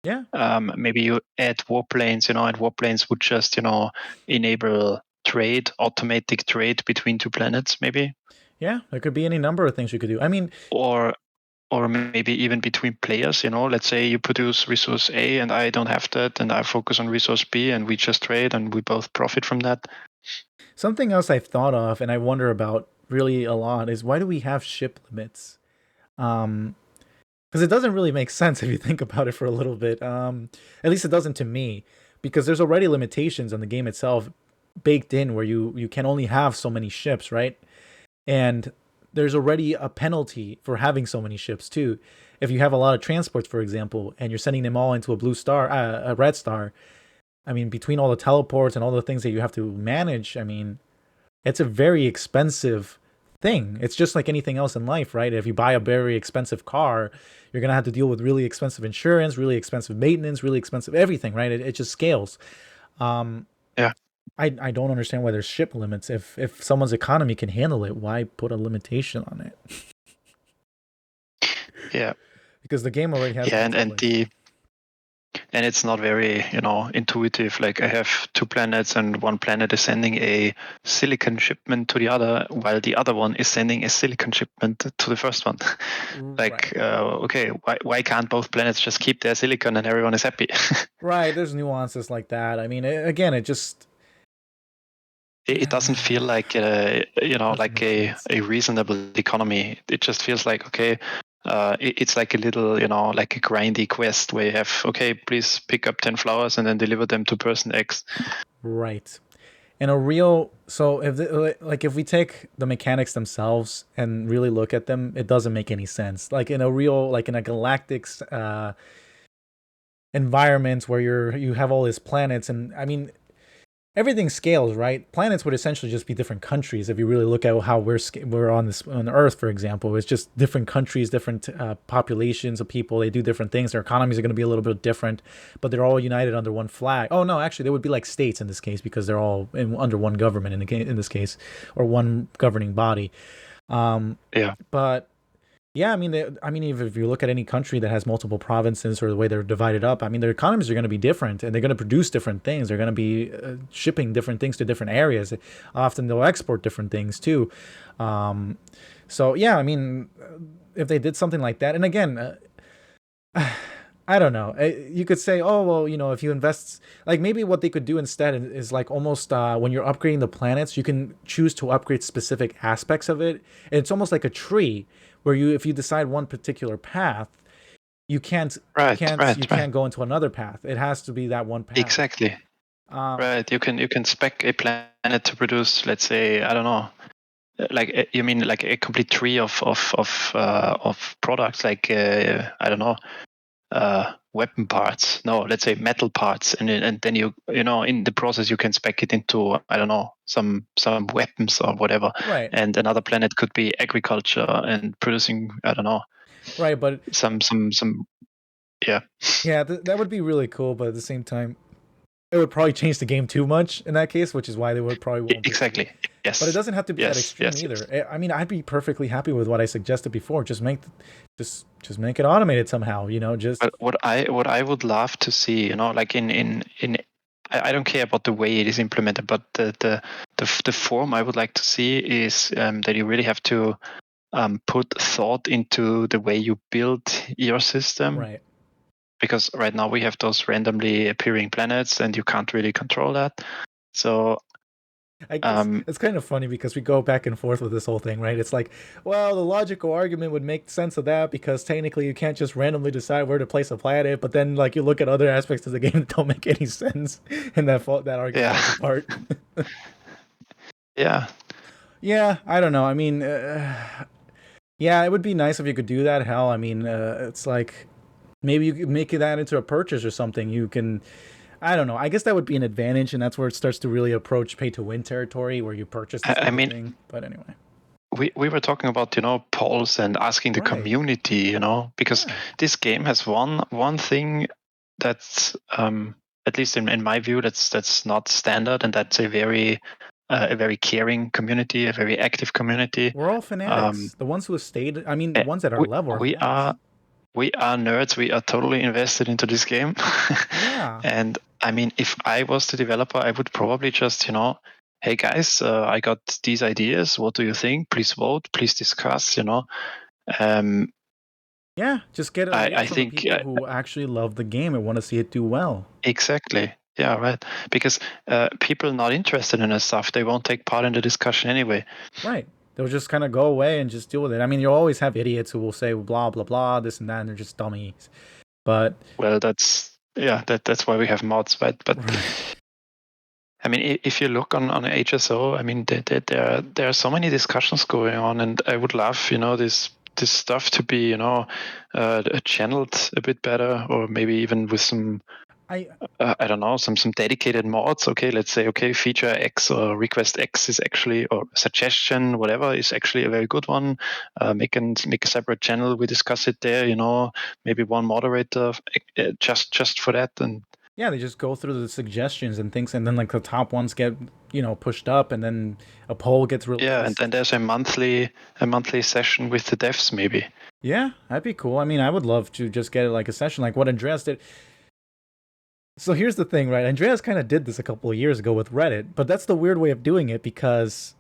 Yeah. Maybe you add warplanes, and warplanes would just, enable automatic trade between two planets, maybe. Yeah, there could be any number of things you could do. I mean, or maybe even between players, let's say you produce resource A and I don't have that, and I focus on resource B, and we just trade and we both profit from that. something else I've thought of and I wonder about really a lot is, why do we have ship limits? Because it doesn't really make sense if you think about it for a little bit. At least it doesn't to me, because there's already limitations on the game itself baked in where you can only have so many ships, right? And there's already a penalty for having so many ships too. If you have a lot of transports, for example, and you're sending them all into a red star, I mean, between all the teleports and all the things that you have to manage, I mean, it's a very expensive thing. It's just like anything else in life, right? If you buy a very expensive car, you're gonna have to deal with really expensive insurance, really expensive maintenance, really expensive everything, right? It just scales. Yeah. I don't understand why there's ship limits. If someone's economy can handle it, why put a limitation on it? Yeah. Because the game already has. Yeah, and it's not very, intuitive. Like, I have two planets, and one planet is sending a silicon shipment to the other, while the other one is sending a silicon shipment to the first one. Like, Right. Okay, why can't both planets just keep their silicon and everyone is happy? Right. There's nuances like that. I mean, again, it just. It doesn't feel like Doesn't like make sense. a reasonable economy. It just feels like, okay, it's like a little, like a grindy quest where you have, okay, please pick up 10 flowers and then deliver them to person X. Right. And so if we take the mechanics themselves and really look at them, it doesn't make any sense. Like in a galactic environment where you have all these planets, and I mean, everything scales, right? Planets would essentially just be different countries if you really look at how we're on Earth, for example. It's just different countries, different populations of people. They do different things. Their economies are going to be a little bit different, but they're all united under one flag. Oh no, actually, they would be like states in this case because they're all under one government in this case, or one governing body. Yeah. But yeah, I mean, if you look at any country that has multiple provinces or the way they're divided up, I mean, their economies are going to be different, and they're going to produce different things. They're going to be shipping different things to different areas. Often they'll export different things too. So yeah, I mean, if they did something like that, and again, I don't know. You could say, oh well, if you invest, like maybe what they could do instead is like almost when you're upgrading the planets, you can choose to upgrade specific aspects of it. And it's almost like a tree where if you decide one particular path, you can't you Right, can't you right, right. can't go into another path. It has to be that one path. Exactly. Um, Right. You can spec a planet to produce, let's say, I don't know, like you mean like a complete tree of products, like I don't know, weapon parts. No, let's say metal parts, and then in the process you can spec it into, I don't know, some weapons or whatever. right, And another planet could be agriculture and producing, I don't know, right, but some yeah. yeah, that would be really cool. But at the same time, it would probably change the game too much in that case, which is why they would probably won't just do it. Exactly. But it Yes. doesn't have to be that Yes. extreme Yes. either. Yes. I mean, I'd be perfectly happy with what I suggested before. Just make it automated somehow. Just But what I would love to see, like in I don't care about the way it is implemented, but the form I would like to see is that you really have to put thought into the way you build your system, right. because right now we have those randomly appearing planets and you can't really control that. So I guess um, it's kind of funny because we go back and forth with this whole thing, right? It's like, well, the logical argument would make sense of that because technically you can't just randomly decide where to place a planet, but then like you look at other aspects of the game that don't make any sense, and that argument yeah, falls apart. yeah. Yeah, I don't know. I mean, yeah, it would be nice if you could do that. Hell, I mean, it's like maybe you could make that into a purchase or something. You can, I don't know. I guess that would be an advantage, and that's where it starts to really approach pay to win territory, where you purchase this I type of mean, thing. But anyway, we were talking about polls and asking the right? community, because Yeah, this game has one thing that's at least in my view that's not standard, and that's a very caring community, a very active community. we're all um fanatics. The ones who have stayed, I mean, the eh, ones at our we, level are we fanatics. are we are nerds. We are totally invested into this game. Yeah, And I mean, if I was the developer, I would probably just, hey guys, I got these ideas. What do you think? Please vote. Please discuss. Um, yeah. Just get I ideas from the think people who actually love the game and want to see it do well. exactly. Yeah, right. Because people not interested in this stuff, they won't take part in the discussion anyway. Right. They'll just kind of go away and just deal with it. I mean, you'll always have idiots who will say blah blah blah, this and that, and they're just dummies. But Well, that's why we have mods, right? But right. I mean, if you look on HSO, I mean, there are so many discussions going on, and I would love, this stuff to be, channeled a bit better, or maybe even with some, I I don't know, some dedicated mods. Okay, let's say, okay, feature X or request X is actually, or suggestion, whatever, is actually a very good one. Make a separate channel. We discuss it there. Maybe one moderator just for that, and yeah, they just go through the suggestions and things, and then like the top ones get pushed up, and then a poll gets yeah, and then released. there's a monthly session with the devs, maybe. Yeah, that'd be cool. I mean, I would love to just get it like a session, like what Andreas did. So here's the thing, right? Andreas kind of did this a couple of years ago with Reddit, but that's the weird way of doing it because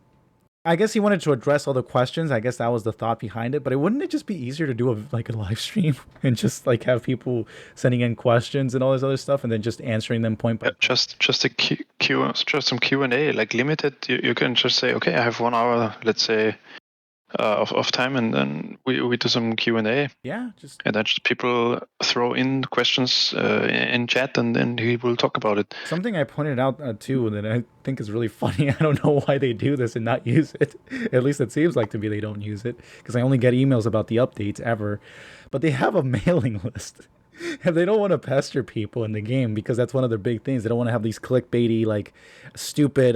I guess he wanted to address all the questions. I guess that was the thought behind it. But wouldn't it just be easier to do a live stream and just like have people sending in questions and all this other stuff, and then just answering them point by point? Just a just some Q&A, like limited. You can just say, okay, I have 1 hour, let's say, of time, and then we do some Q&A, Yeah, just and then just people throw in questions in chat, and then he will talk about it. something I pointed out too that I think is really funny. I don't know why they do this and not use it. At least it seems like to me they don't use it because I only get emails about the updates ever. But they have a mailing list. And they don't want to pester people in the game because that's one of their big things. They don't want to have these clickbaity, like stupid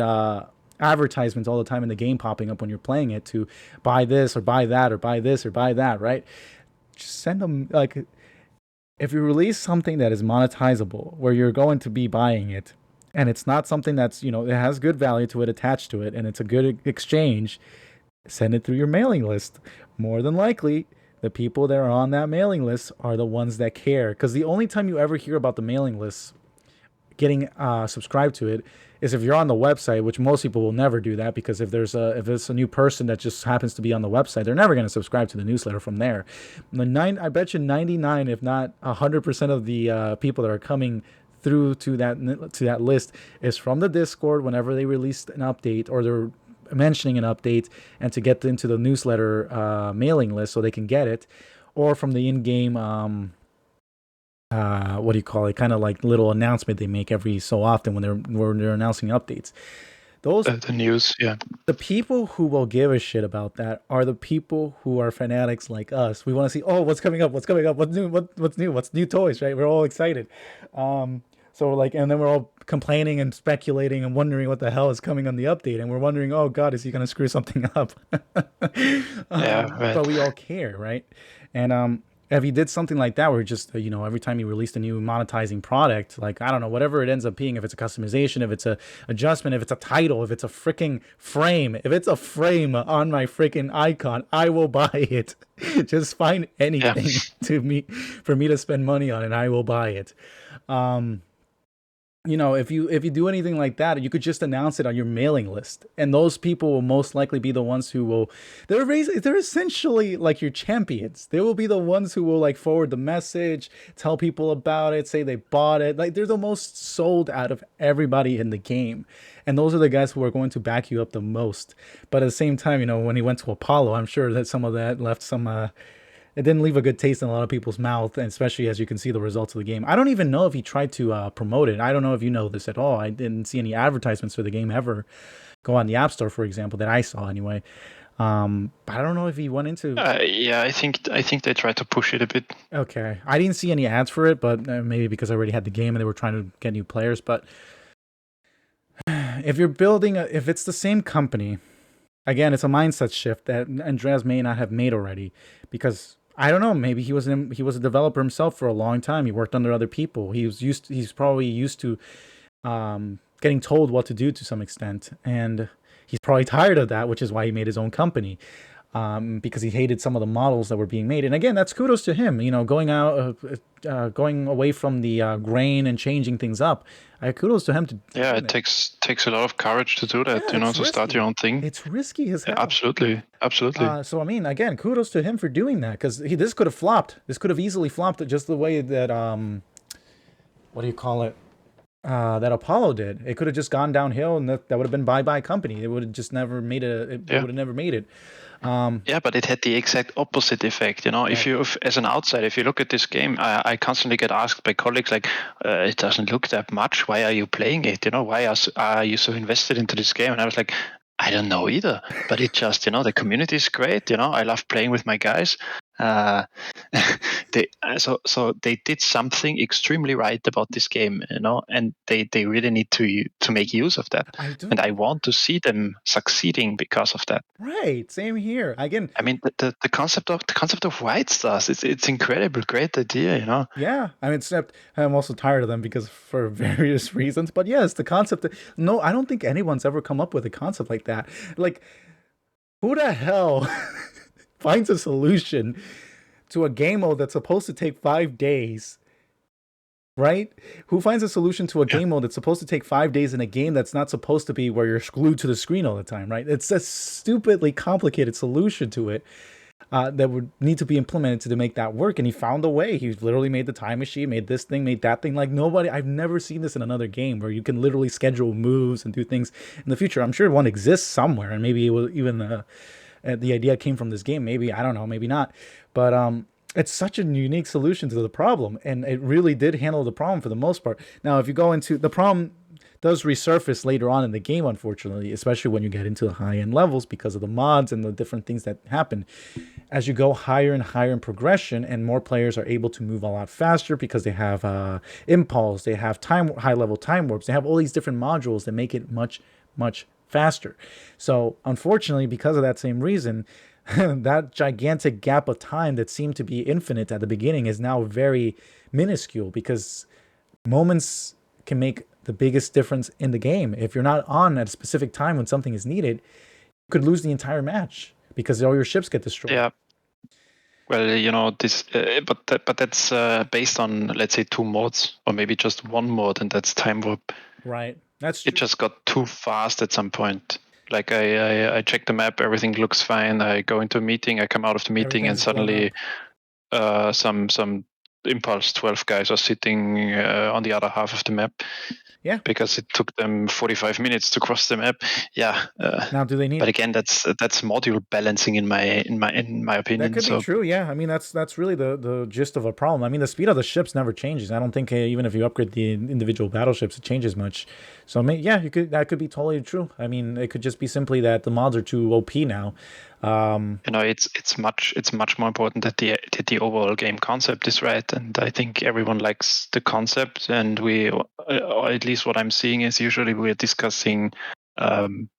advertisements all the time in the game popping up when you're playing it to buy this or buy that or buy this or buy that, right? Just send them like if you release something that is monetizable where you're going to be buying it and it's not something that's it has good value to it attached to it and it's a good exchange, send it through your mailing list. More than likely the people that are on that mailing list are the ones that care because the only time you ever hear about the mailing list getting subscribed to it is if you're on the website, which most people will never do that, because if it's a new person that just happens to be on the website, they're never going to subscribe to the newsletter from there. I bet you 99, if not 100% of the people that are coming through to that list is from the Discord whenever they release an update or they're mentioning an update, and to get into the newsletter mailing list so they can get it, or from the in-game what do you call it? Kind of like little announcement they make every so often when they're announcing updates. Those the news, yeah. The people who will give a shit about that are the people who are fanatics like us. We want to see, oh, what's coming up? What's coming up? What's new? What's new? What's new toys? Right? We're all excited. So like, and then we're all complaining and speculating and wondering what the hell is coming on the update, and we're wondering, oh God, is he gonna screw something up? Yeah, right. But we all care, right? And if he did something like that, where just every time he released a new monetizing product, like I don't know, whatever it ends up being, if it's a customization, if it's a adjustment, if it's a title, if it's a freaking frame, if it's a frame on my freaking icon, I will buy it. Just find anything for me to spend money on, and I will buy it. If you do anything like that, you could just announce it on your mailing list, and those people will most likely be the ones who will. They're essentially like your champions. They will be the ones who will like forward the message, tell people about it, say they bought it. Like they're the most sold out of everybody in the game, and those are the guys who are going to back you up the most. But at the same time, when he went to Apollo, I'm sure that some of that left some. It didn't leave a good taste in a lot of people's mouth, and especially as you can see the results of the game. I don't even know if he tried to promote it. I don't know if you know this at all. I didn't see any advertisements for the game ever go on the App Store, for example, that I saw anyway. But I don't know if he went into. Yeah, I think they tried to push it a bit. Okay, I didn't see any ads for it, but maybe because I already had the game and they were trying to get new players. But if you're if it's the same company, again, it's a mindset shift that Andreas may not have made already, because I don't know. Maybe he was a developer himself for a long time. He worked under other people. He's probably used to getting told what to do to some extent, and he's probably tired of that, which is why he made his own company. Because he hated some of the models that were being made. And again, that's kudos to him. Going going away from the grain and changing things up. Kudos to him to. Yeah, it takes a lot of courage to do that. To risky. Start your own thing. It's risky as hell. Yeah, absolutely. So I mean, again, kudos to him for doing that, because this could have flopped. This could have easily flopped just the way that what do you call it? That Apollo did. It could have just gone downhill, and that would have been bye company. It would have just never made it. It would have never made it. Yeah, but it had the exact opposite effect. If as an outsider, if you look at this game, I constantly get asked by colleagues like, "It doesn't look that much. Why are you playing it? Why are you so invested into this game?" And I was like, I don't know either, but it just, the community is great. I love playing with my guys. So they did something extremely right about this game, and they really need to make use of that. And I want to see them succeeding because of that. Right, same here. Again, I mean, the concept of white stars, it's incredible, great idea, Yeah, I mean, except I'm also tired of them because for various reasons. But yes, the concept. No, I don't think anyone's ever come up with a concept like that. Like, who the hell finds a solution to a game mode that's supposed to take 5 days, right? Who finds a solution to a game mode that's supposed to take 5 days in a game that's not supposed to be where you're glued to the screen all the time, right? It's a stupidly complicated solution to it that would need to be implemented to make that work. And he found a way. He literally made the time machine, made this thing, made that thing. Like I've never seen this in another game where you can literally schedule moves and do things in the future. I'm sure one exists somewhere, and maybe it will even the idea came from this game. Maybe, I don't know, maybe not. But it's such a unique solution to the problem, and it really did handle the problem for the most part. Now, if you go into the problem, does resurface later on in the game, unfortunately, especially when you get into the high-end levels because of the mods and the different things that happen. As you go higher and higher in progression, and more players are able to move a lot faster because they have impulse, they have high-level time warps, they have all these different modules that make it much, much faster. So, unfortunately, because of that same reason, that gigantic gap of time that seemed to be infinite at the beginning is now very minuscule, because moments can make the biggest difference in the game. If you're not on at a specific time when something is needed, you could lose the entire match because all your ships get destroyed. Yeah. Well, this, but that's based on, let's say, two mods or maybe just one mod, and that's time warp. Right. That's It true. just got too fast at some point. Like I check the map, everything looks fine. I go into a meeting, I come out of the meeting, and Everything's blown suddenly up. some Impulse 12 guys are sitting on the other half of the map Yeah. because it took them 45 minutes to cross the map. Yeah, Now, do they need? but again, that's module balancing in my That opinion. could be So true. Yeah. I mean, that's really the gist of a problem. I mean, the speed of the ships never changes. I don't think even if you upgrade the individual battleships, it changes much. So, yeah, that could be totally true. I mean, it could just be simply that the mods are too OP now. it's much more important that the overall game concept is right, and I think everyone likes the concept, and or at least what I'm seeing is usually we're discussing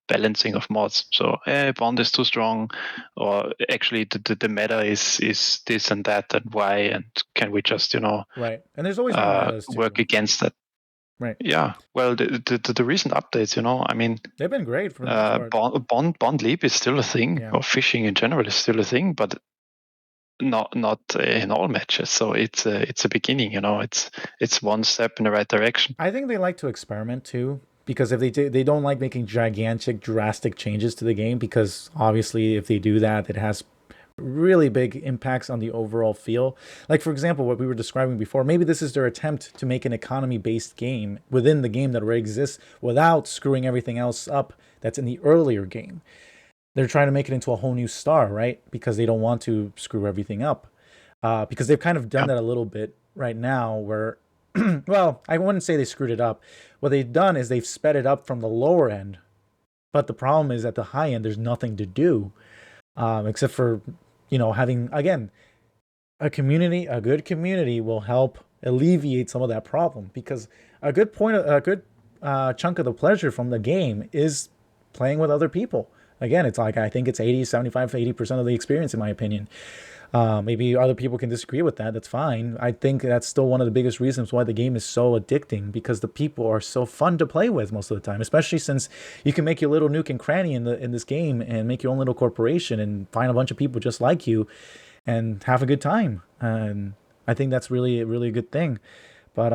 balancing of mods. So bond is too strong, or actually the meta is this and that and why, and can we just Right. And there's always been metas work too. against that? Right. Yeah, well, the recent updates, I mean, They've been great for the most part. bond leap is still a thing, Yeah. or fishing in general is still a thing, but not in all matches. So it's a beginning. It's one step in the right direction. I think they like to experiment too, because if they don't like making gigantic, drastic changes to the game, because obviously if they do that, it has really big impacts on the overall feel. Like for example, what we were describing before, maybe this is their attempt to make an economy-based game within the game that already exists without screwing everything else up that's in the earlier game. They're trying to make it into a whole new star, right? Because they don't want to screw everything up. Because they've kind of done Yeah, that a little bit right now, where, well, I wouldn't say they screwed it up. What they've done is they've sped it up from the lower end, but the problem is at the high end, there's nothing to do except for, having, again, a good community will help alleviate some of that problem because a good chunk of the pleasure from the game is playing with other people. Again, it's like I think it's 80, 75, 80% of the experience, in my opinion. Maybe other people can disagree with that. That's fine. I think that's still one of the biggest reasons why the game is so addicting because the people are so fun to play with most of the time. Especially since you can make your little nook and cranny in this game and make your own little corporation and find a bunch of people just like you and have a good time. And I think that's really a good thing. But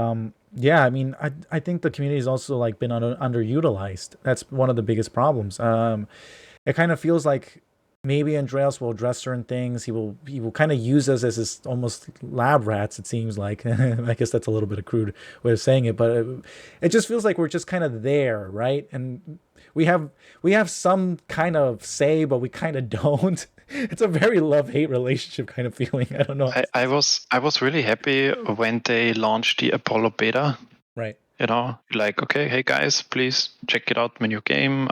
yeah, I mean, I think the community has also like been underutilized. That's one of the biggest problems. It kind of feels like maybe Andreas will address certain things. He will kind of use us as his almost lab rats. It seems like I guess that's a little bit of crude way of saying it, but it just feels like we're just kind of there, right? And we have some kind of say, but we kind of don't. It's a very love hate relationship kind of feeling. I don't know. I was really happy when they launched the Apollo beta. Right. Like, okay, hey guys, please check it out, my new game.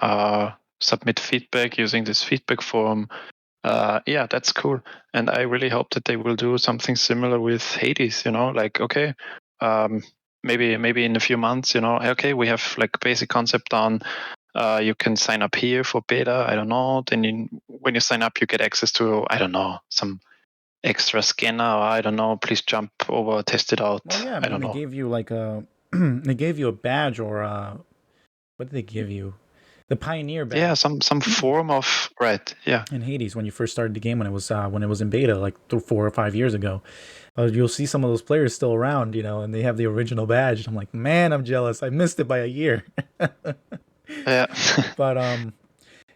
Submit feedback using this feedback form. Yeah, that's cool. And I really hope that they will do something similar with Hades. Like, okay, um, maybe in a few months, okay, we have like basic concept down. You can sign up here for beta. I don't know. Then when you sign up, you get access to, I don't know, some extra scanner. Or I don't know. Please jump over, test it out. Well, yeah. I I mean, don't they know. gave you like a they gave you a badge or what did they give you? The Pioneer Yeah, badge some form of right. Yeah. in Hades when you first started the game when it was in beta like 4 or 5 years ago. You'll see some of those players still around, and they have the original badge. I'm like, man, I'm jealous. I missed it by a year. Yeah. But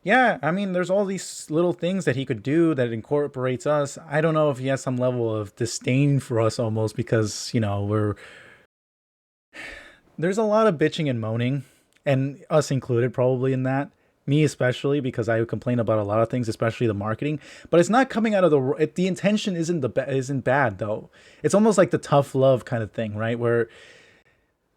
yeah, I mean, there's all these little things that he could do that incorporates us. I don't know if he has some level of disdain for us almost because there's a lot of bitching and moaning, and us included probably in that. Me especially because I complain about a lot of things, especially the marketing. But it's not coming out of the intention isn't bad though. It's almost like the tough love kind of thing, right? Where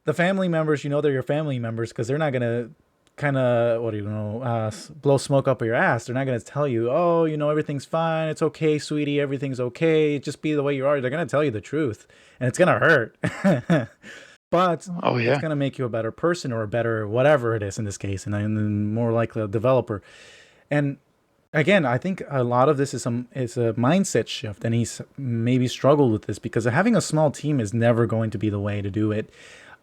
the family members, they're your family members because they're not gonna kind of what do you know blow smoke up your ass. They're not gonna tell you, oh, everything's fine, it's okay, sweetie, everything's okay, just be the way you are. They're gonna tell you the truth, and it's gonna hurt. But Oh it's yeah. going to make you a better person or a better whatever it is in this case, and then more likely a developer. And again, I think a lot of this is a mindset shift, and he's maybe struggled with this because having a small team is never going to be the way to do it.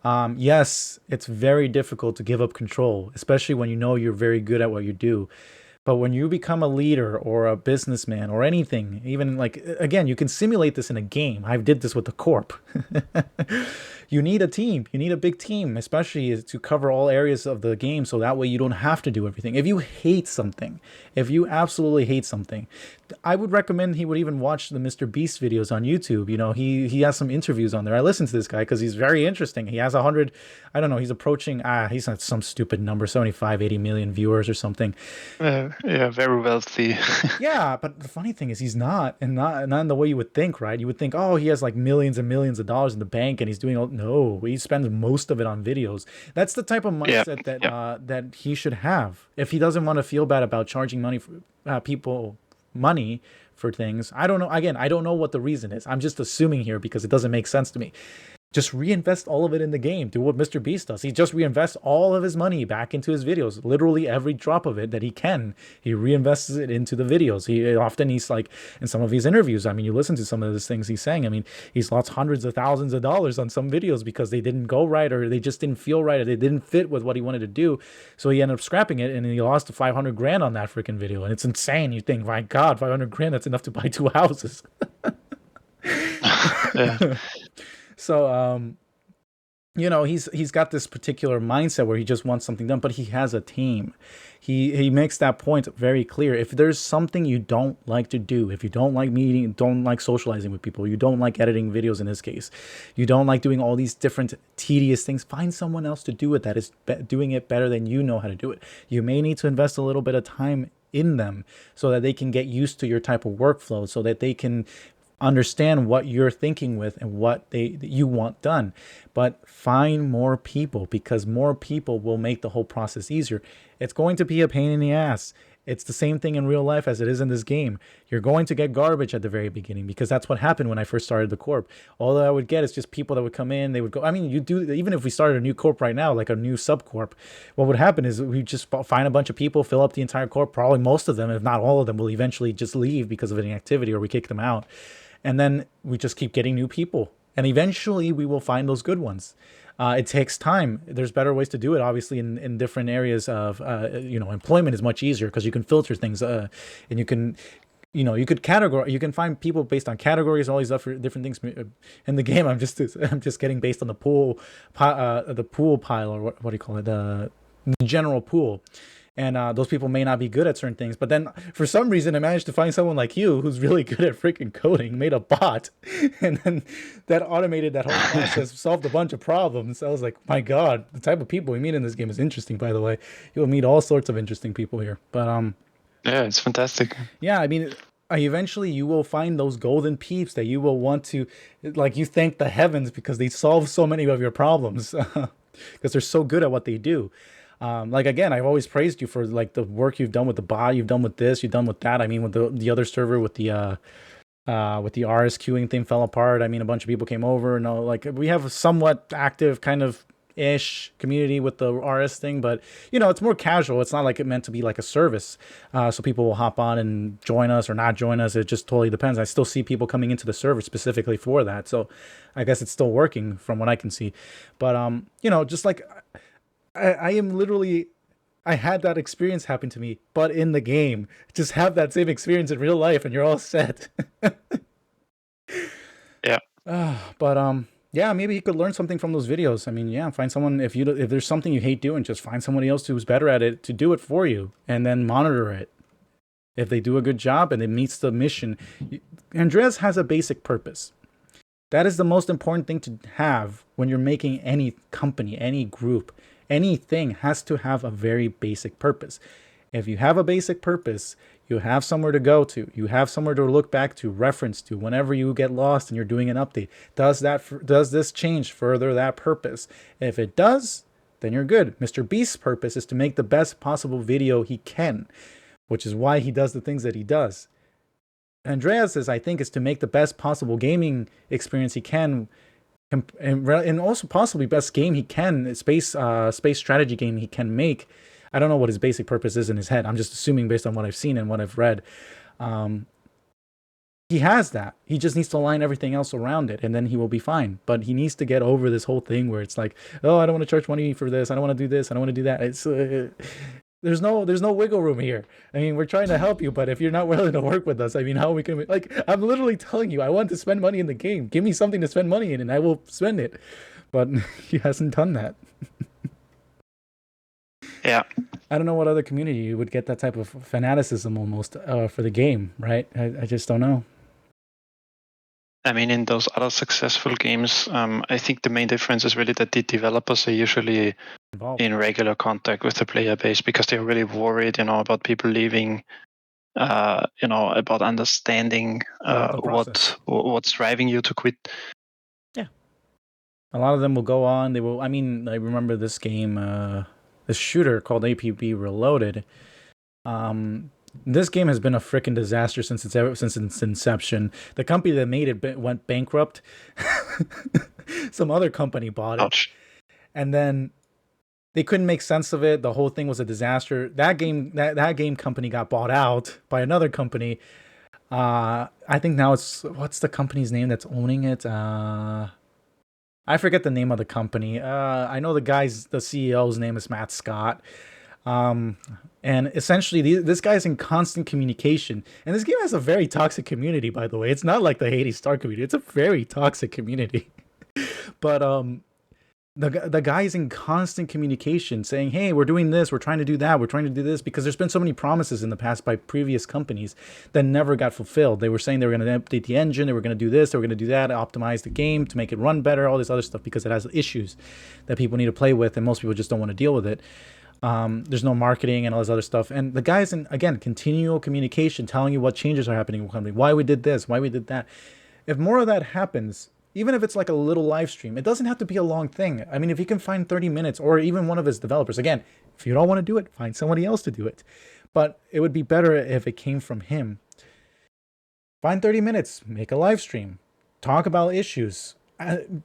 Yes, it's very difficult to give up control, especially when you know you're very good at what you do. But when you become a leader or a businessman or anything, even like again, you can simulate this in a game. I did this with the corp. You need a team. You need a big team, especially to cover all areas of the game, so that way you don't have to do everything. If you hate something, if you absolutely hate something, I would recommend he would even watch the Mr. Beast videos on YouTube. You know, he has some interviews on there. I listen to this guy because he's very interesting. He has 100, I don't know, he's approaching he's not some stupid number, 75, 80 million viewers or something. Yeah, very wealthy. Yeah, but the funny thing is he's not, and not in the way you would think, right? You would think, oh, he has like millions and millions of dollars in the bank, and he's doing all. No, he spends most of it on videos. That's the type of Yeah, mindset that yeah. that he should have if he doesn't want to feel bad about charging money for people money for things. I don't know. Again, I don't know what the reason is. I'm just assuming here because it doesn't make sense to me. Just reinvest all of it in the game. Do what Mr. Beast does. He just reinvests all of his money back into his videos. Literally every drop of it that he can, he reinvests it into the videos. He's like in some of his interviews. I mean, you listen to some of those things he's saying. I mean, he's lost hundreds of thousands of dollars on some videos because they didn't go right or they just didn't feel right or they didn't fit with what he wanted to do. So he ended up scrapping it and he lost 500 grand on that freaking video. And it's insane. You think, my God, 500 grand, that's enough to buy 2 houses. Yeah. So, you know, he's got this particular mindset where he just wants something done, but he has a team. He makes that point very clear. If there's something you don't like to do, if you don't like meeting, don't like socializing with people, you don't like editing videos in this case, you don't like doing all these different tedious things, find someone else to do it that is doing it better than you know how to do it. You may need to invest a little bit of time in them so that they can get used to your type of workflow, so that they can understand what you're thinking with and what you want done. But find more people, because more people will make the whole process easier. It's going to be a pain in the ass. It's the same thing in real life as it is in this game. You're going to get garbage at the very beginning, because that's what happened when I first started the corp. All that I would get is just people that would come in, they would go. I mean, you do, even if we started a new corp right now, like a new sub corp, what would happen is we just find a bunch of people, fill up the entire corp. Probably most of them, if not all of them, will eventually just leave because of inactivity or we kick them out. And then we just keep getting new people, and eventually we will find those good ones. It takes time. There's better ways to do it, obviously, in different areas of employment is much easier because you can filter things, and you can, you could categorize. You can find people based on categories, all these different things. In the game, I'm just getting based on the pool pile, or what do you call it, the general pool. And those people may not be good at certain things, but then for some reason I managed to find someone like you who's really good at freaking coding, made a bot, and then that automated that whole process, solved a bunch of problems. I was like, my God, the type of people we meet in this game is interesting. By the way, you'll meet all sorts of interesting people here. But Yeah, it's fantastic. yeah, I mean, eventually you will find those golden peeps that you will want to, like, you thank the heavens because they solve so many of your problems because they're so good at what they do. Like, again, I've always praised you for like the work you've done with the bot, you've done with this, you've done with that. I mean, with the other server with the RSQing thing fell apart. I mean, a bunch of people came over. No, like we have a somewhat active kind of ish community with the RS thing, but it's more casual. It's not like it meant to be like a service. So people will hop on and join us or not join us. It just totally depends. I still see people coming into the server specifically for that. So I guess it's still working from what I can see. But just like I am literally, I had that experience happen to me, but in the game. Just have that same experience in real life, and you're all set. Yeah. But yeah, maybe you could learn something from those videos. I mean, yeah, find someone, if there's something you hate doing, just find somebody else who's better at it to do it for you, and then monitor it. If they do a good job and it meets the mission, Andreas has a basic purpose. That is the most important thing to have when you're making any company, any group. Anything has to have a very basic purpose. If you have a basic purpose, you have somewhere to go to. You have somewhere to look back to, reference to, whenever you get lost and you're doing an update. Does this change further that purpose? If it does, then you're good. Mr. Beast's purpose is to make the best possible video he can, which is why he does the things that he does. Andreas's, I think, is to make the best possible gaming experience he can, and also possibly best game he can, space strategy game he can make. I don't know what his basic purpose is in his head. I'm just assuming based on what I've seen and what I've read. He has that. He just needs to align everything else around it, and then he will be fine. But he needs to get over this whole thing where it's like, oh, I don't want to charge money for this. I don't want to do this. I don't want to do that. there's no wiggle room here. I mean, we're trying to help you, but if you're not willing to work with us, I mean, how are we can like? I'm literally telling you, I want to spend money in the game. Give me something to spend money in, and I will spend it. But he hasn't done that. Yeah. I don't know what other community would get that type of fanaticism almost for the game, right? I just don't know. I mean, in those other successful games, I think the main difference is really that the developers are usually Involved. in regular contact with the player base because they're really worried, about people leaving, about understanding The process. what's driving you to quit. Yeah. A lot of them will go on. They will. I mean, I remember this game, this shooter called Apb Reloaded. This game has been a freaking disaster since its inception. The company that made it went bankrupt. Some other company bought it, Ouch. and then they couldn't make sense of it. The whole thing was a disaster. That game company got bought out by another company. I think now what's the company's name that's owning it? I forget the name of the company. I know the CEO's name is Matt Scott. And essentially, this guy's in constant communication. And this game has a very toxic community, by the way. It's not like the Hades Star community. It's a very toxic community. But the guy's in constant communication saying, hey, we're doing this, we're trying to do that, we're trying to do this, because there's been so many promises in the past by previous companies that never got fulfilled. They were saying they were going to update the engine, they were going to do this, they were going to do that, optimize the game to make it run better, all this other stuff, because it has issues that people need to play with, and most people just don't want to deal with it. There's no marketing and all this other stuff. And the guy's in, again, continual communication, telling you what changes are happening in the company, why we did this, why we did that. If more of that happens, even if it's like a little live stream, it doesn't have to be a long thing. I mean, if you can find 30 minutes or even one of his developers, again, if you don't want to do it, find somebody else to do it. But it would be better if it came from him. Find 30 minutes, make a live stream, talk about issues,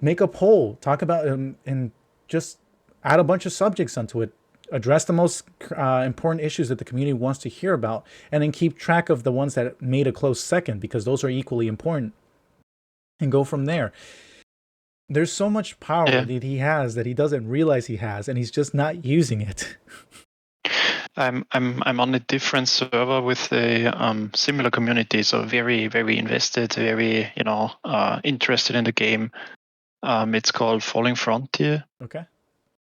make a poll, talk about and just add a bunch of subjects onto it. Address the most important issues that the community wants to hear about, and then keep track of the ones that made a close second, because those are equally important. And go from there. There's so much power that he has that he doesn't realize he has, and he's just not using it. I'm on a different server with a similar community, so very, very invested, very interested in the game. It's called Falling Frontier. Okay.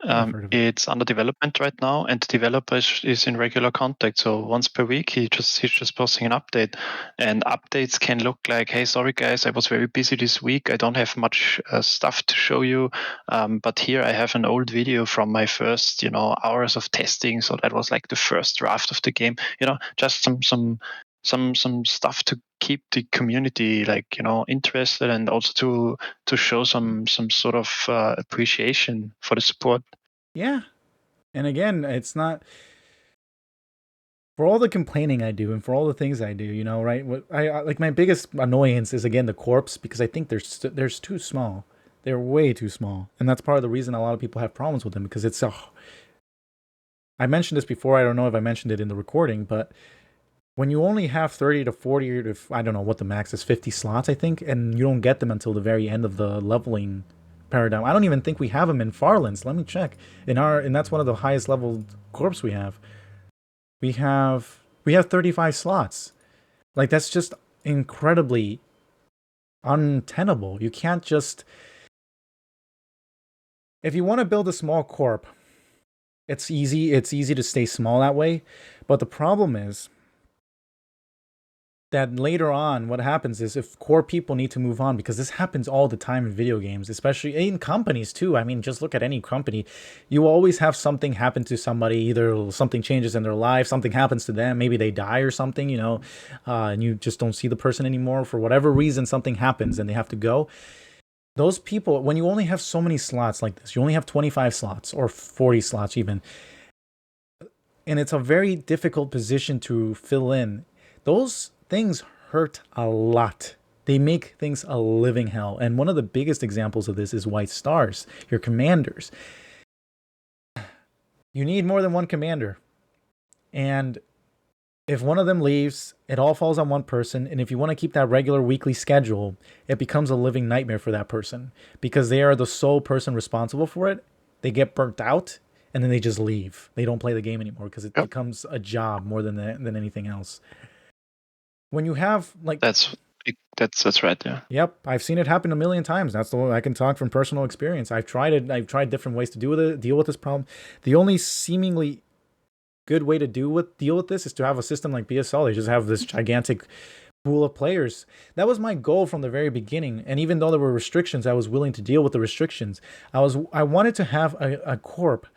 It's under development right now, and the developer is in regular contact. So once per week, he's just posting an update. And updates can look like, "Hey, sorry guys, I was very busy this week. I don't have much stuff to show you, but here I have an old video from my first, hours of testing. So that was like the first draft of the game. Just some stuff to keep the community interested, and also to show some sort of appreciation for the support." Yeah. And again, it's not for all the complaining I do and for all the things I do, right? What I like, my biggest annoyance is, again, the corpse, because I think they're too small. They're way too small, and that's part of the reason a lot of people have problems with them, because it's I mentioned this before. I don't know if I mentioned it in the recording, but when you only have 30 to 40 or to, I don't know what the max is, 50 slots, I think, and you don't get them until the very end of the leveling paradigm. I don't even think we have them in Farlands. Let me check. And that's one of the highest level corps we have. We have 35 slots. Like, that's just incredibly untenable. You can't just, if you want to build a small corp, it's easy to stay small that way. But the problem is that later on, what happens is, if core people need to move on, because this happens all the time in video games, especially in companies too. I mean, just look at any company. You always have something happen to somebody. Either something changes in their life, something happens to them, maybe they die or something, and you just don't see the person anymore. For whatever reason, something happens and they have to go. Those people, when you only have so many slots like this, you only have 25 slots or 40 slots even, and it's a very difficult position to fill in. Those things hurt a lot. They make things a living hell. And one of the biggest examples of this is White Stars, your commanders. You need more than one commander. And if one of them leaves, it all falls on one person. And if you want to keep that regular weekly schedule, it becomes a living nightmare for that person, because they are the sole person responsible for it. They get burnt out. and then they just leave. They don't play the game anymore because it Yep. becomes a job more than anything else. When you have like That's right. Yeah. Yep, I've seen it happen a million times. That's the one I can talk from personal experience. I've tried it. I've tried different ways to deal with this problem. The only seemingly good way to deal with this is to have a system like BSL. They just have this gigantic pool of players. That was my goal from the very beginning. And even though there were restrictions, I was willing to deal with the restrictions. I wanted to have a corp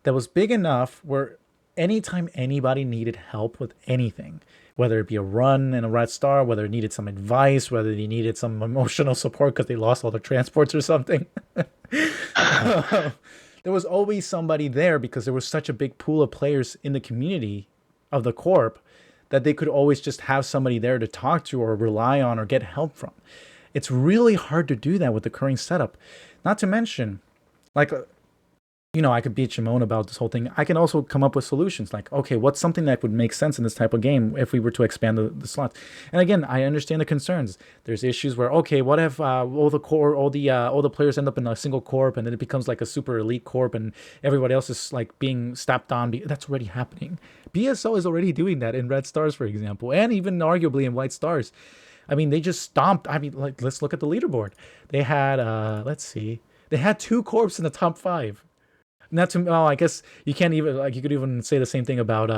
that was big enough where anytime anybody needed help with anything, whether it be a run in a red star, whether it needed some advice, whether they needed some emotional support because they lost all their transports or something. There was always somebody there because there was such a big pool of players in the community of the corp that they could always just have somebody there to talk to or rely on or get help from. It's really hard to do that with the current setup. Not to mention, like, I could bitch and moan about this whole thing. I can also come up with solutions like, okay, what's something that would make sense in this type of game if we were to expand the slots? And again, I understand the concerns. There's issues where, okay, what if all the players end up in a single corp and then it becomes like a super elite corp and everybody else is like being stepped on? That's already happening. BSO is already doing that in Red Stars, for example, and even arguably in White Stars. I mean, they just stomped. I mean, like, let's look at the leaderboard. They had, let's see, they had 2 corps in the top 5. Not to, well, I guess you can't even, like, you could even say the same thing about,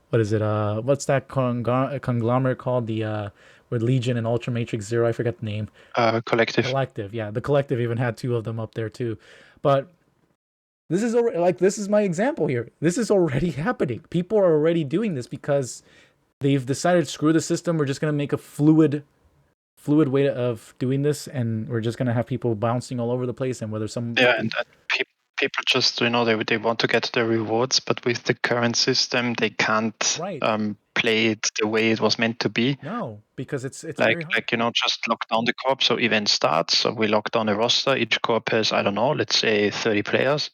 what is it, what's that conglomerate called, with Legion and Ultra Matrix Zero, I forget the name. Collective. Yeah, the Collective even had 2 of them up there too. But this is already, like, this is my example here. This is already happening. People are already doing this because they've decided, screw the system, we're just going to make a fluid way of doing this, and we're just going to have people bouncing all over the place, and whether some... Yeah, and people just, they want to get their rewards, but with the current system, they can't play it the way it was meant to be. No, because it's like, very hard. just lock down the corp. So event starts, so we lock down a roster. Each corp has, I don't know, let's say 30 players.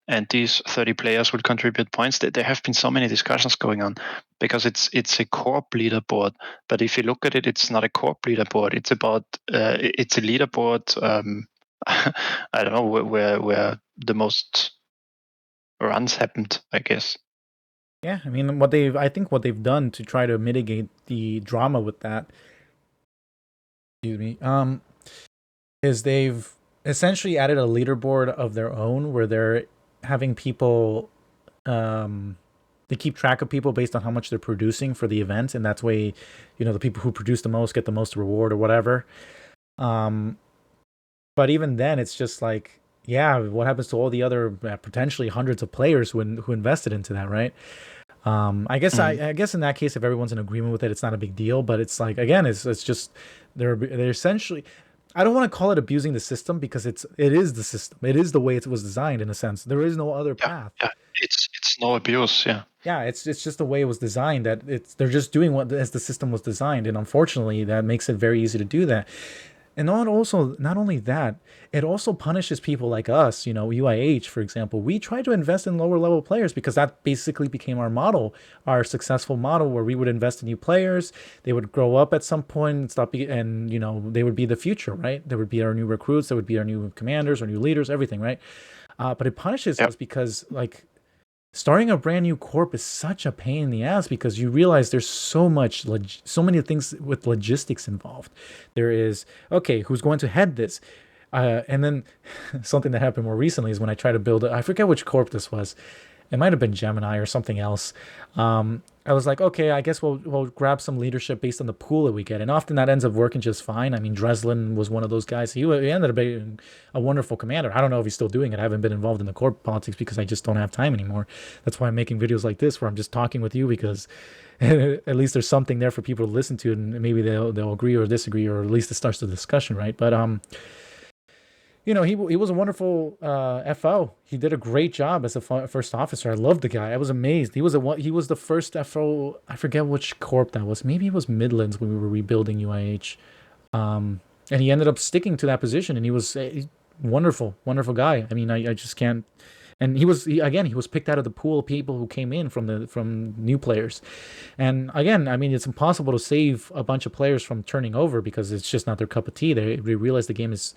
And these 30 players will contribute points. There have been so many discussions going on because it's a corp leaderboard. But if you look at it, it's not a corp leaderboard. It's about it's a leaderboard. I don't know where the most runs happened, I guess. Yeah, I mean, I think what they've done to try to mitigate the drama with that, excuse me, is they've essentially added a leaderboard of their own where they're having people, they keep track of people based on how much they're producing for the event, and that's way, the people who produce the most get the most reward or whatever. But even then, it's just like, yeah, what happens to all the other potentially hundreds of players who invested into that, right? I guess I guess in that case, if everyone's in agreement with it, it's not a big deal. But it's like, again, it's just they're essentially. I don't want to call it abusing the system because it is the system. It is the way it was designed in a sense. There is no other path. Yeah, it's no abuse. Yeah. Yeah, it's just the way it was designed. That they're just doing what as the system was designed, and unfortunately, that makes it very easy to do that. And not only that, it also punishes people like us, UIH, for example. We try to invest in lower level players because that basically became our model, our successful model, where we would invest in new players. They would grow up at some point and they would be the future, right? There would be our new recruits, there would be our new commanders, our new leaders, everything, right? But it punishes us because, like, starting a brand new corp is such a pain in the ass because you realize there's so many things with logistics involved. There is, okay, who's going to head this? And then something that happened more recently is when I tried to build I forget which corp this was. It might have been Gemini or something else. I was like, okay, I guess we'll grab some leadership based on the pool that we get. And often that ends up working just fine. I mean, Dreslin was one of those guys. He ended up being a wonderful commander. I don't know if he's still doing it. I haven't been involved in the corp politics because I just don't have time anymore. That's why I'm making videos like this where I'm just talking with you because at least there's something there for people to listen to and maybe they'll agree or disagree, or at least it starts the discussion, right? But he was a wonderful FO. He did a great job as a first officer. I loved the guy. I was amazed. He was the first FO. I forget which corp that was. Maybe it was Midlands when we were rebuilding UIH. And he ended up sticking to that position. And he was a wonderful, wonderful guy. I mean, I just can't. And he was picked out of the pool of people who came in from new players. And again, I mean, it's impossible to save a bunch of players from turning over because it's just not their cup of tea. They realize the game is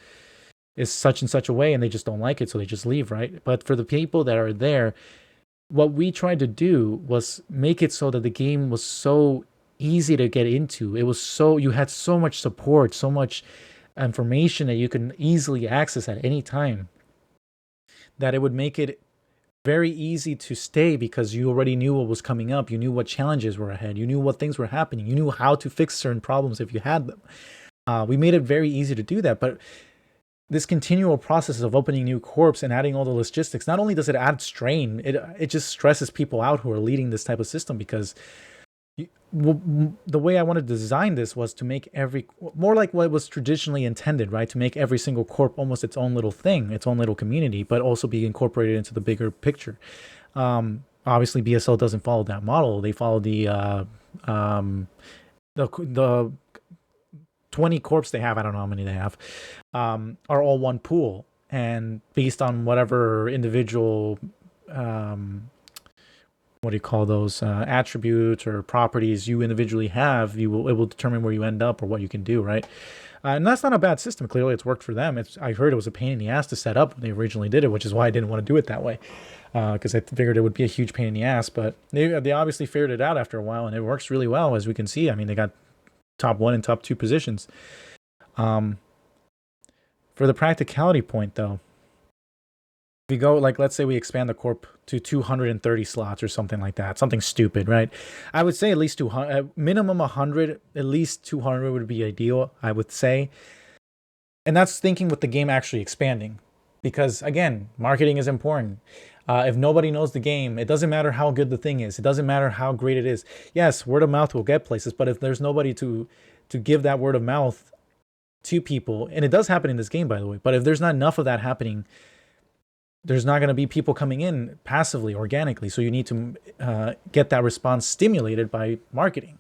is such and such a way, and they just don't like it, so they just leave, right? But for the people that are there, what we tried to do was make it so that the game was so easy to get into. It was so, you had so much support, so much information that you can easily access at any time, that it would make it very easy to stay because you already knew what was coming up. You knew what challenges were ahead. You knew what things were happening. You knew how to fix certain problems if you had them. We made it very easy to do that. But this continual process of opening new corps and adding all the logistics, not only does it add strain, it just stresses people out who are leading this type of system, because the way I wanted to design this was to make every, more like what was traditionally intended, right? To make every single corp almost its own little thing, its own little community, but also be incorporated into the bigger picture. Obviously, BSL doesn't follow that model. They follow the 20 corps they have. I don't know how many they have. Are all one pool, and based on whatever individual what do you call those, attributes or properties you individually have, it will determine where you end up or what you can do, right? And that's not a bad system. Clearly, it's worked for them. I heard it was a pain in the ass to set up when they originally did it, which is why I didn't want to do it that way, because I figured it would be a huge pain in the ass. But they obviously figured it out after a while, and it works really well, as we can see. I mean, they got top 1 and top 2 positions. For the practicality point, though, if we go, like, let's say we expand the corp to 230 slots or something like that, something stupid, right? I would say at least 200, minimum 100, at least 200 would be ideal, I would say. And that's thinking with the game actually expanding, because again, marketing is important. If nobody knows the game, it doesn't matter how good the thing is. It doesn't matter how great it is. Yes, word of mouth will get places, but if there's nobody to give that word of mouth to people, and it does happen in this game, by the way, but if there's not enough of that happening, there's not going to be people coming in passively, organically. So you need to get that response stimulated by marketing.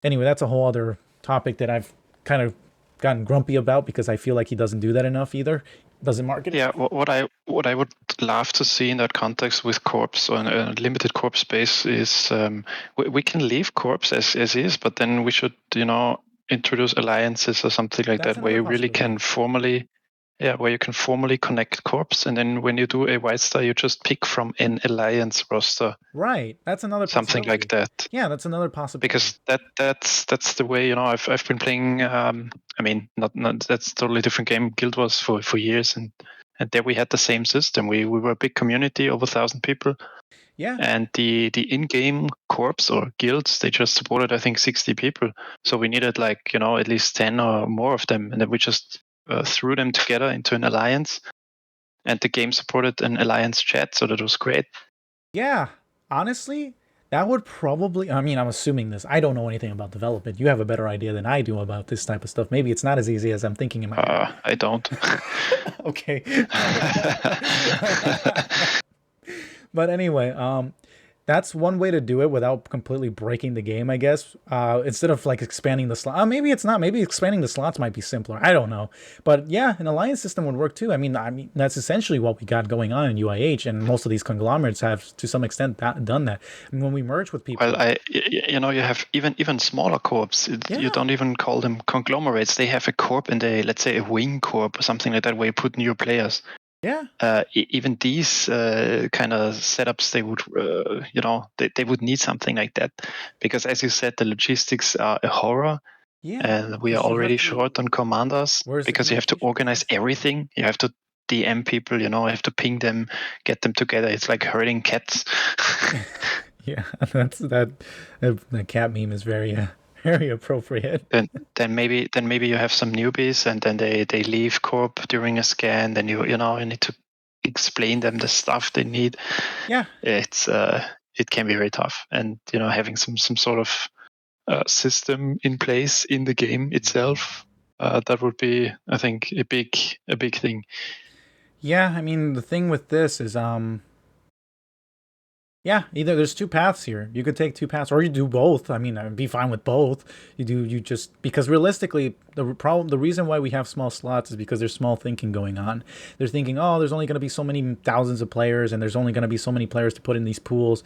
Anyway, that's a whole other topic that I've kind of gotten grumpy about, because I feel like he doesn't do that enough either. Doesn't market it. Yeah, what I would love to see in that context with corps or a limited corps space is, we can leave corps as is, but then we should, introduce alliances or something like That's that, where another you really can formally connect corps, and then when you do a white star, you just pick from an alliance roster. Right, that's another something like that. Yeah, that's another possibility. Because that's the way, I've been playing. I mean, not that's a totally different game. Guild was for years, and there we had the same system. We were a big community, over 1,000 people. Yeah. And the in-game corps or guilds, they just supported, I think, 60 people. So we needed at least 10 or more of them, and then we just threw them together into an alliance. And the game supported an alliance chat, so that was great. Yeah, honestly, that would probably, I mean, I'm assuming this. I don't know anything about development. You have a better idea than I do about this type of stuff. Maybe it's not as easy as I'm thinking in my head. I don't. Okay. But anyway, that's one way to do it without completely breaking the game, I guess. Instead of expanding the slot, maybe it's not. Maybe expanding the slots might be simpler. I don't know. But yeah, an alliance system would work too. I mean that's essentially what we got going on in UIH, and most of these conglomerates have to some extent done that. I mean, when we merge with people, well, you have even smaller corps. You don't even call them conglomerates. They have a corp and let's say a wing corp or something like that, where you put new players. Yeah. Even these kind of setups, they would, they would need something like that, because, as you said, the logistics are a horror. Yeah. And we are already short on commanders, because you have to organize everything. You have to DM people, you have to ping them, get them together. It's like herding cats. Yeah, that cat meme is very very appropriate. Then maybe you have some newbies, and then they leave corp during a scan. Then you need to explain them the stuff they need. Yeah, it's it can be very tough, and having some sort of system in place in the game itself, that would be, I think, a big thing. Yeah, I mean, the thing with this is yeah, either there's two paths here. You could take two paths, or you do both. I mean, I'd be fine with both. You just, because realistically, the reason why we have small slots is because there's small thinking going on. They're thinking, oh, there's only going to be so many thousands of players, and there's only going to be so many players to put in these pools.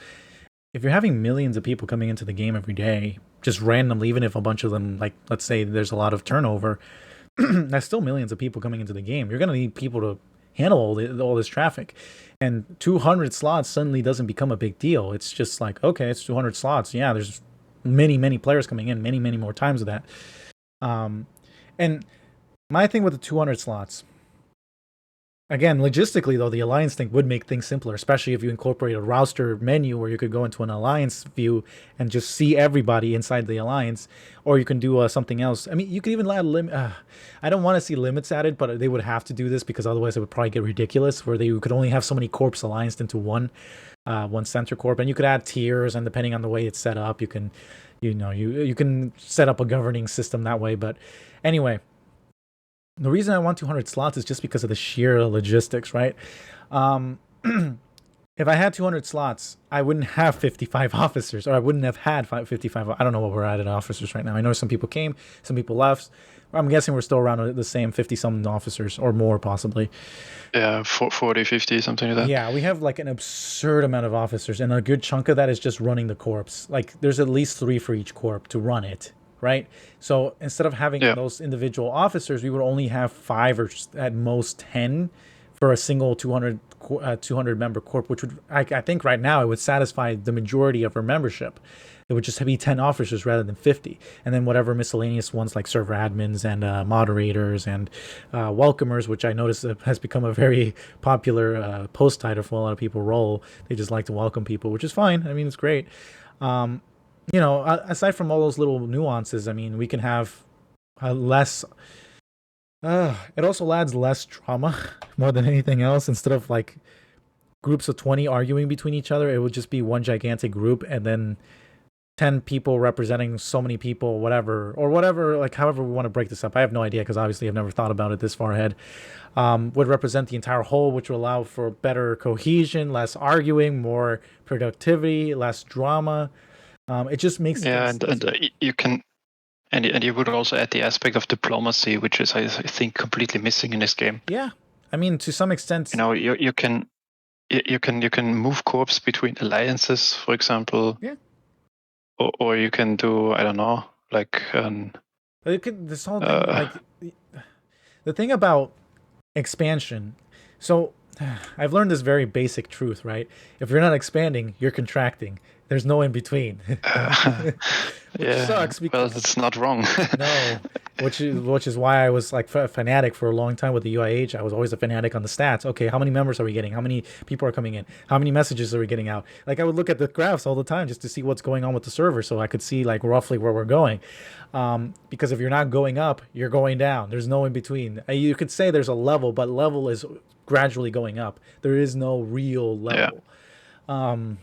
If you're having millions of people coming into the game every day, just randomly, even if a bunch of them, let's say there's a lot of turnover, That's still millions of people coming into the game. You're gonna need people to handle all this traffic, and 200 slots suddenly doesn't become a big deal. It's just like, okay, it's 200 slots. Yeah, there's many players coming in, many more times of that. And my thing with the 200 slots, again, logistically though, the alliance thing would make things simpler, especially if you incorporate a roster menu where you could go into an alliance view and just see everybody inside the alliance, or you can do something else. I mean, you could even add I don't want to see limits added, but they would have to do this because otherwise it would probably get ridiculous, where they could only have so many corps allianced into one center corp, and you could add tiers, and depending on the way it's set up, you can, you can set up a governing system that way. But anyway. The reason I want 200 slots is just because of the sheer logistics, right? If I had 200 slots, I wouldn't have 55 officers, or I wouldn't have had 55. I don't know what we're at officers right now. I know some people came, some people left. I'm guessing we're still around the same 50-something officers, or more possibly. Yeah, 40, 50, something like that. Yeah, we have like an absurd amount of officers, and a good chunk of that is just running the corps. Like, there's at least 3 for each corp to run it. Right, so instead of having those individual officers, we would only have 5 or at most 10 for a single 200 member corp, which would, I think right now, it would satisfy the majority of our membership. It would just be 10 officers rather than 50, and then whatever miscellaneous ones like server admins and moderators and welcomers, which I notice has become a very popular post title for a lot of people. Role, they just like to welcome people, which is fine. I mean, it's great. Aside from all those little nuances, I mean, we can have less. It also adds less drama more than anything else. Instead of like groups of 20 arguing between each other, it would just be one gigantic group, and then 10 people representing so many people, whatever, like however we want to break this up. I have no idea because obviously I've never thought about it this far ahead. Would represent the entire whole, which will allow for better cohesion, less arguing, more productivity, less drama. It just makes and you can, and you would also add the aspect of diplomacy, which is, I think, completely missing in this game. Yeah, I mean, to some extent, you can move corps between alliances, for example. Yeah. Or you can do, I don't know, like this whole thing, like the thing about expansion. So I've learned this very basic truth, right? If you're not expanding, you're contracting. There's no in between. Which sucks because it's not wrong. No, which is why I was like a fanatic for a long time with the UIH. I was always a fanatic on the stats. Okay, how many members are we getting? How many people are coming in? How many messages are we getting out? Like, I would look at the graphs all the time just to see what's going on with the server, so I could see like roughly where we're going. Because if you're not going up, you're going down. There's no in between. You could say there's a level, but level is gradually going up. There is no real level. No.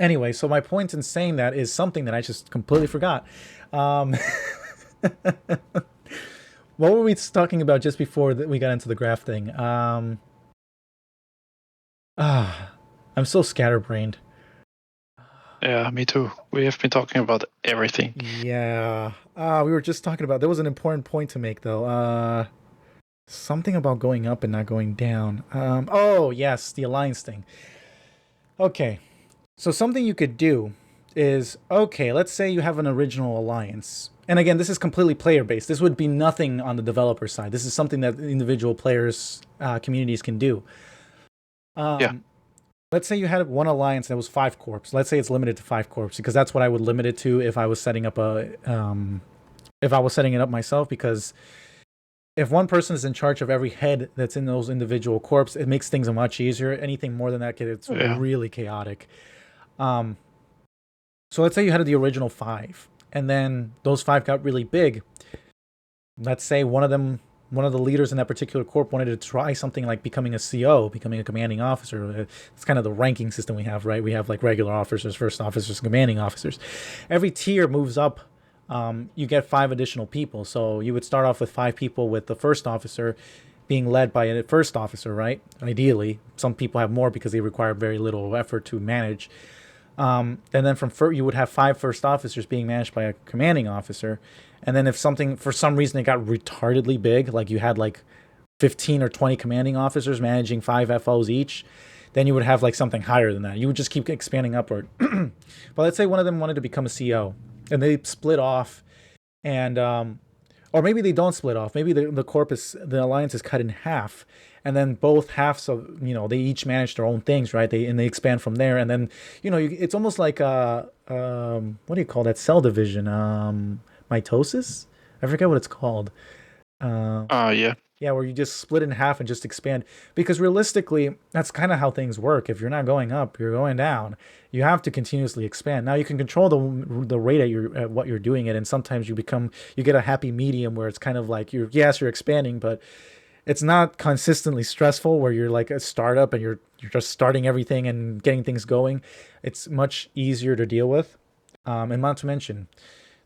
Anyway, so my point in saying that is something that I just completely forgot. What were we talking about just before that we got into the graph thing? I'm so scatterbrained. Yeah, me too. We have been talking about everything. Yeah. We were just talking about, there was an important point to make though. Something about going up and not going down. Oh yes, the alliance thing. Okay. So something you could do is, okay, let's say you have an original alliance. And again, this is completely player-based. This would be nothing on the developer side. This is something that individual players, communities can do. Let's say you had one alliance that was 5 corps. Let's say it's limited to 5 corps, because that's what I would limit it to if I was setting up if I was setting it up myself, because if one person is in charge of every head that's in those individual corps, it makes things much easier. Anything more than that gets really chaotic. So let's say you had the original 5, and then those 5 got really big. Let's say one of the leaders in that particular corp wanted to try something like becoming a CO, becoming a commanding officer. It's kind of the ranking system we have, right? We have like regular officers, first officers, commanding officers. Every tier moves up. You get 5 additional people. So you would start off with 5 people, with the first officer being led by a first officer, right? Ideally, some people have more because they require very little effort to manage. And then you would have 5 first officers being managed by a commanding officer. And then if something, for some reason, it got retardedly big, like you had like 15 or 20 commanding officers managing 5 FOs each, then you would have like something higher than that. You would just keep expanding upward. But let's say one of them wanted to become a CO, and they split off, and or maybe they don't split off. Maybe the alliance is cut in half, and then both halves of they each manage their own things, right? They expand from there, and then it's almost like what do you call that cell division? Mitosis? I forget what it's called. Yeah. Yeah, where you just split in half and just expand. Because realistically, that's kind of how things work. If you're not going up, you're going down. You have to continuously expand. Now you can control the rate at what you're doing it, and sometimes you get a happy medium where it's kind of like you're expanding, but it's not consistently stressful where you're like a startup and you're just starting everything and getting things going. It's much easier to deal with. And not to mention,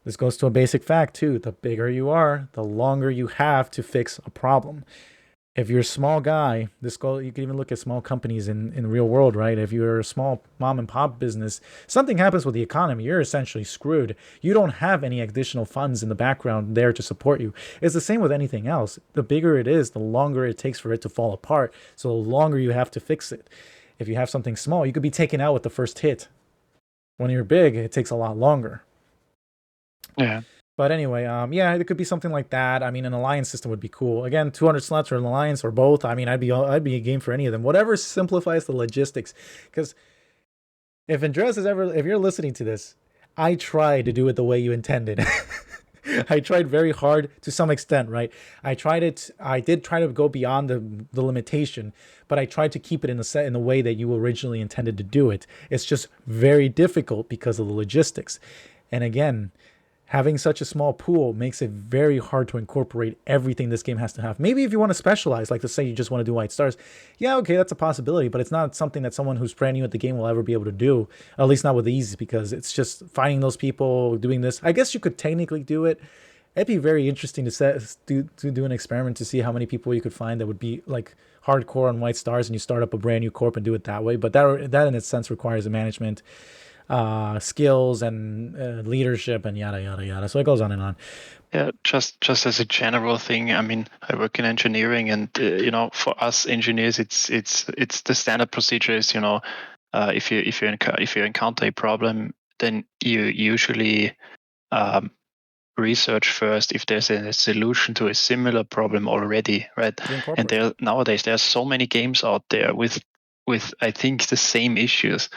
this goes to a basic fact too. The bigger you are, the longer you have to fix a problem. If you're a small guy, you can even look at small companies in the real world, right? If you're a small mom and pop business, something happens with the economy, you're essentially screwed. You don't have any additional funds in the background there to support you. It's the same with anything else. The bigger it is, the longer it takes for it to fall apart. So the longer you have to fix it. If you have something small, you could be taken out with the first hit. When you're big, it takes a lot longer. Yeah. But anyway, yeah, it could be something like that. I mean, an alliance system would be cool. Again, 200 slots or an alliance or both. I mean, I'd be a game for any of them. Whatever simplifies the logistics. Because if you're listening to this, I tried to do it the way you intended. I tried very hard to some extent, right? I did try to go beyond the limitation, but I tried to keep it in the way that you originally intended to do it. It's just very difficult because of the logistics. And again, having such a small pool makes it very hard to incorporate everything this game has to have. Maybe if you want to specialize, like to say you just want to do white stars, yeah, okay, that's a possibility, but it's not something that someone who's brand new at the game will ever be able to do, at least not with ease, because it's just finding those people doing this. I guess you could technically do it. It'd be very interesting to do an experiment to see how many people you could find that would be like hardcore on white stars, and you start up a brand new corp and do it that way. But that in its sense requires a management skills and leadership and yada yada yada. So it goes on and on. Yeah, just as a general thing. I mean, I work in engineering, and for us engineers, it's the standard procedure is if you encounter a problem, then you usually research first if there's a solution to a similar problem already, right? And nowadays there are so many games out there with I think the same issues.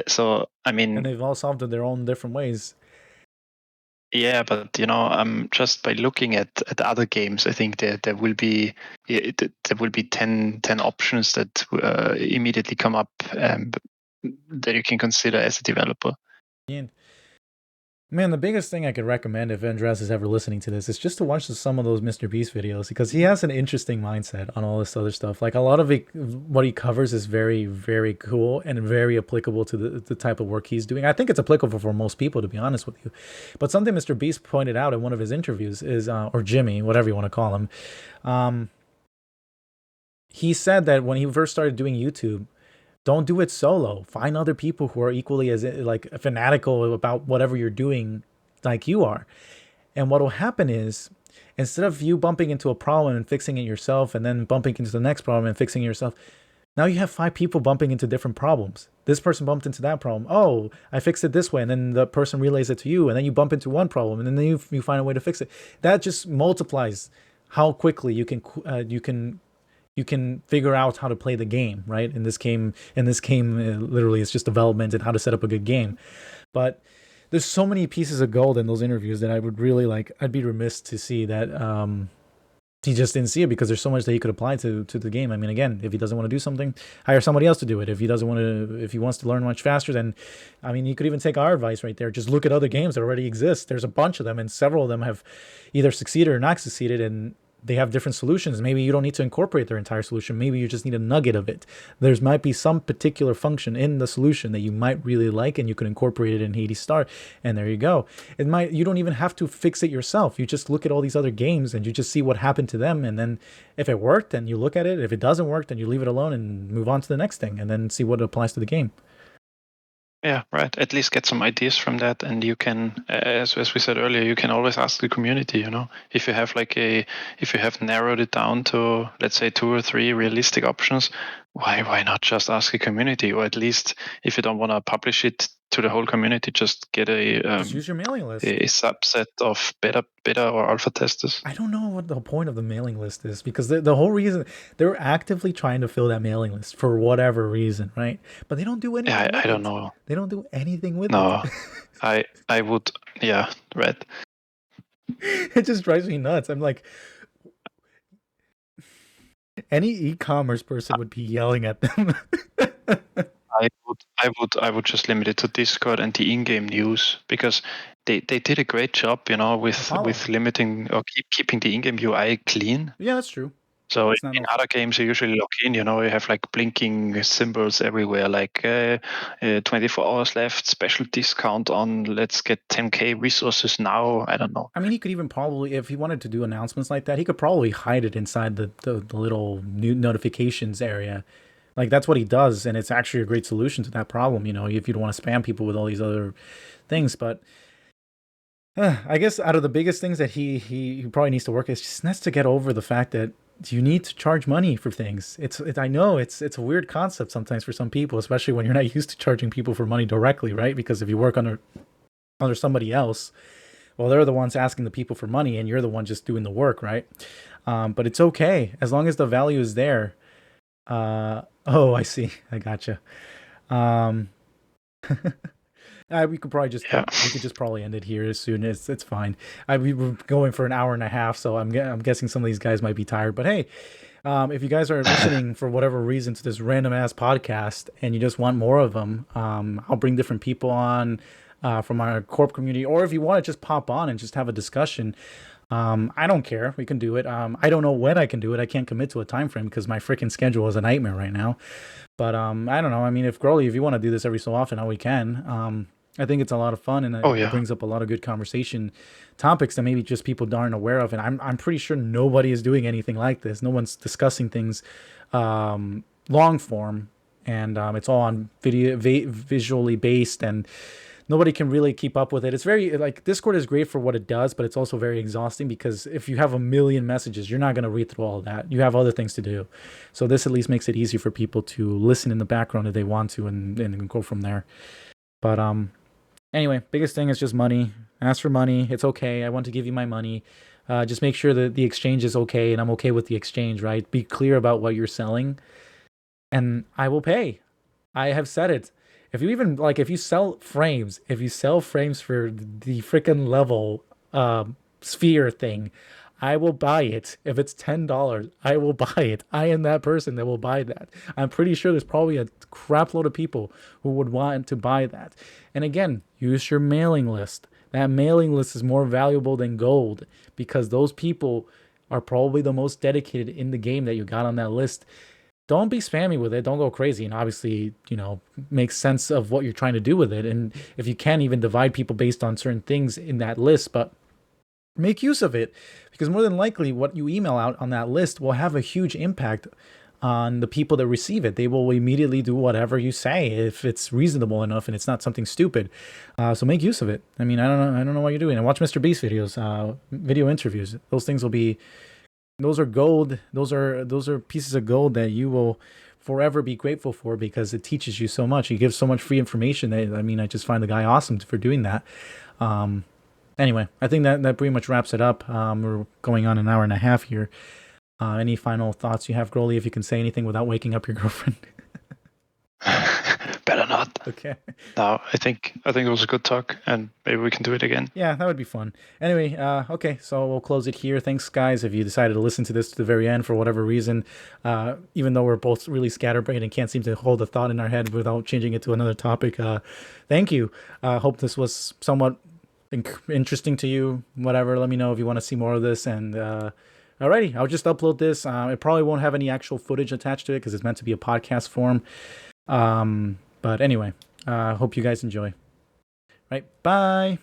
So I mean, and they've all solved it their own different ways. Yeah, but just by looking at other games, I think there will be 10 options that immediately come up that you can consider as a developer. And man, the biggest thing I could recommend if Andreas is ever listening to this is just to watch some of those Mr. Beast videos, because he has an interesting mindset on all this other stuff. Like a lot of what he covers is very, very cool and very applicable to the type of work he's doing. I think it's applicable for most people, to be honest with you. But something Mr. Beast pointed out in one of his interviews is, or Jimmy, whatever you want to call him, he said that when he first started doing YouTube, don't do it solo. Find other people who are equally as like fanatical about whatever you're doing like you are. And what will happen is, instead of you bumping into a problem and fixing it yourself and then bumping into the next problem and fixing it yourself, now you have 5 people bumping into different problems. This person bumped into that problem. Oh, I fixed it this way. And then the person relays it to you. And then you bump into one problem. And then you find a way to fix it. That just multiplies how quickly you can figure out how to play the game, right? In this game, literally, it's just development and how to set up a good game. But there's so many pieces of gold in those interviews that I would really like. I'd be remiss to see that he just didn't see it, because there's so much that he could apply to the game. I mean, again, if he doesn't want to do something, hire somebody else to do it. If he wants to learn much faster, then, I mean, you could even take our advice right there. Just look at other games that already exist. There's a bunch of them, and several of them have either succeeded or not succeeded, and they have different solutions. Maybe you don't need to incorporate their entire solution. Maybe you just need a nugget of it. There might be some particular function in the solution that you might really like, and you could incorporate it in Hades Star, and there you go. You don't even have to fix it yourself. You just look at all these other games and you just see what happened to them, and then if it worked, then you look at it. If it doesn't work, then you leave it alone and move on to the next thing, and then see what applies to the game. Yeah, right. At least get some ideas from that, and you can, as we said earlier, you can always ask the community. If you have narrowed it down to, let's say, 2 or 3 realistic options, why not just ask the community? Or at least, if you don't want to publish it to the whole community. Just get just use your mailing list. A subset of beta or alpha testers. I don't know what the point of the mailing list is, because the whole reason they're actively trying to fill that mailing list for whatever reason, right? But they don't do anything Yeah, with I don't it. know. They don't do anything with No, it. I would, yeah, right. It just drives me nuts. I'm like, any e-commerce person would be yelling at them. I would just limit it to Discord and the in-game news, because they did a great job, with limiting or keeping the in-game UI clean. Yeah, that's true. So in other games, you usually log in, you have like blinking symbols everywhere, like 24 hours left, special discount on, let's get 10k resources now. I don't know. I mean, he could even probably, if he wanted to do announcements like that, he could probably hide it inside the little new notifications area. Like, that's what he does, and it's actually a great solution to that problem, if you don't want to spam people with all these other things. But I guess out of the biggest things that he probably needs to work is just needs to get over the fact that you need to charge money for things. I know it's a weird concept sometimes for some people, especially when you're not used to charging people for money directly, right? Because if you work under somebody else, well, they're the ones asking the people for money, and you're the one just doing the work, right? But it's okay as long as the value is there. Oh, I see. I gotcha. Um, we could probably just we could just probably end it here as soon as it's fine. We were going for an hour and a half, so I'm guessing some of these guys might be tired. But hey, if you guys are listening for whatever reason to this random ass podcast and you just want more of them, I'll bring different people on from our corp community, or if you want to just pop on and just have a discussion. I don't care. We can do it. I don't know when I can do it. I can't commit to a time frame because my freaking schedule is a nightmare right now. But I don't know. I mean, if you want to do this every so often, we can. I think it's a lot of fun, and it brings up a lot of good conversation topics that maybe just people aren't aware of. And I'm pretty sure nobody is doing anything like this. No one's discussing things long form, and it's all on video, visually based, and nobody can really keep up with it. It's very, like, Discord is great for what it does, but it's also very exhausting because if you have a million messages, you're not going to read through all of that. You have other things to do. So this at least makes it easy for people to listen in the background if they want to, and go from there. But anyway, biggest thing is just money. Ask for money. It's okay. I want to give you my money. Just make sure that the exchange is okay, and I'm okay with the exchange, right? Be clear about what you're selling, and I will pay. I have said it. If you sell frames for the freaking level sphere thing, I will buy it. If it's $10, I will buy it. I am that person that will buy that. I'm pretty sure there's probably a crap load of people who would want to buy that. And again, use your mailing list. That mailing list is more valuable than gold, because those people are probably the most dedicated in the game that you got on that list. Don't be spammy with it. Don't go crazy. And obviously, make sense of what you're trying to do with it. And if you can, even divide people based on certain things in that list, but make use of it, because more than likely what you email out on that list will have a huge impact on the people that receive it. They will immediately do whatever you say if it's reasonable enough and it's not something stupid. So make use of it. I mean, I don't know what you're doing. And watch Mr. Beast videos, video interviews. Those things will be, those are gold. Those are pieces of gold that you will forever be grateful for, because it teaches you so much. He gives so much free information. I just find the guy awesome for doing that. Anyway, I think that pretty much wraps it up. We're going on an hour and a half here. Any final thoughts you have, Groli, if you can say anything without waking up your girlfriend? Better not. Okay. No, I think it was a good talk, and maybe we can do it again. Yeah, that would be fun. Anyway, okay, so we'll close it here. Thanks, guys, if you decided to listen to this to the very end for whatever reason. Even though we're both really scatterbrained and can't seem to hold a thought in our head without changing it to another topic, thank you. Hope this was somewhat interesting to you. Whatever, let me know if you want to see more of this. And alrighty, I'll just upload this. It probably won't have any actual footage attached to it because it's meant to be a podcast form. But anyway, hope you guys enjoy. Right, bye.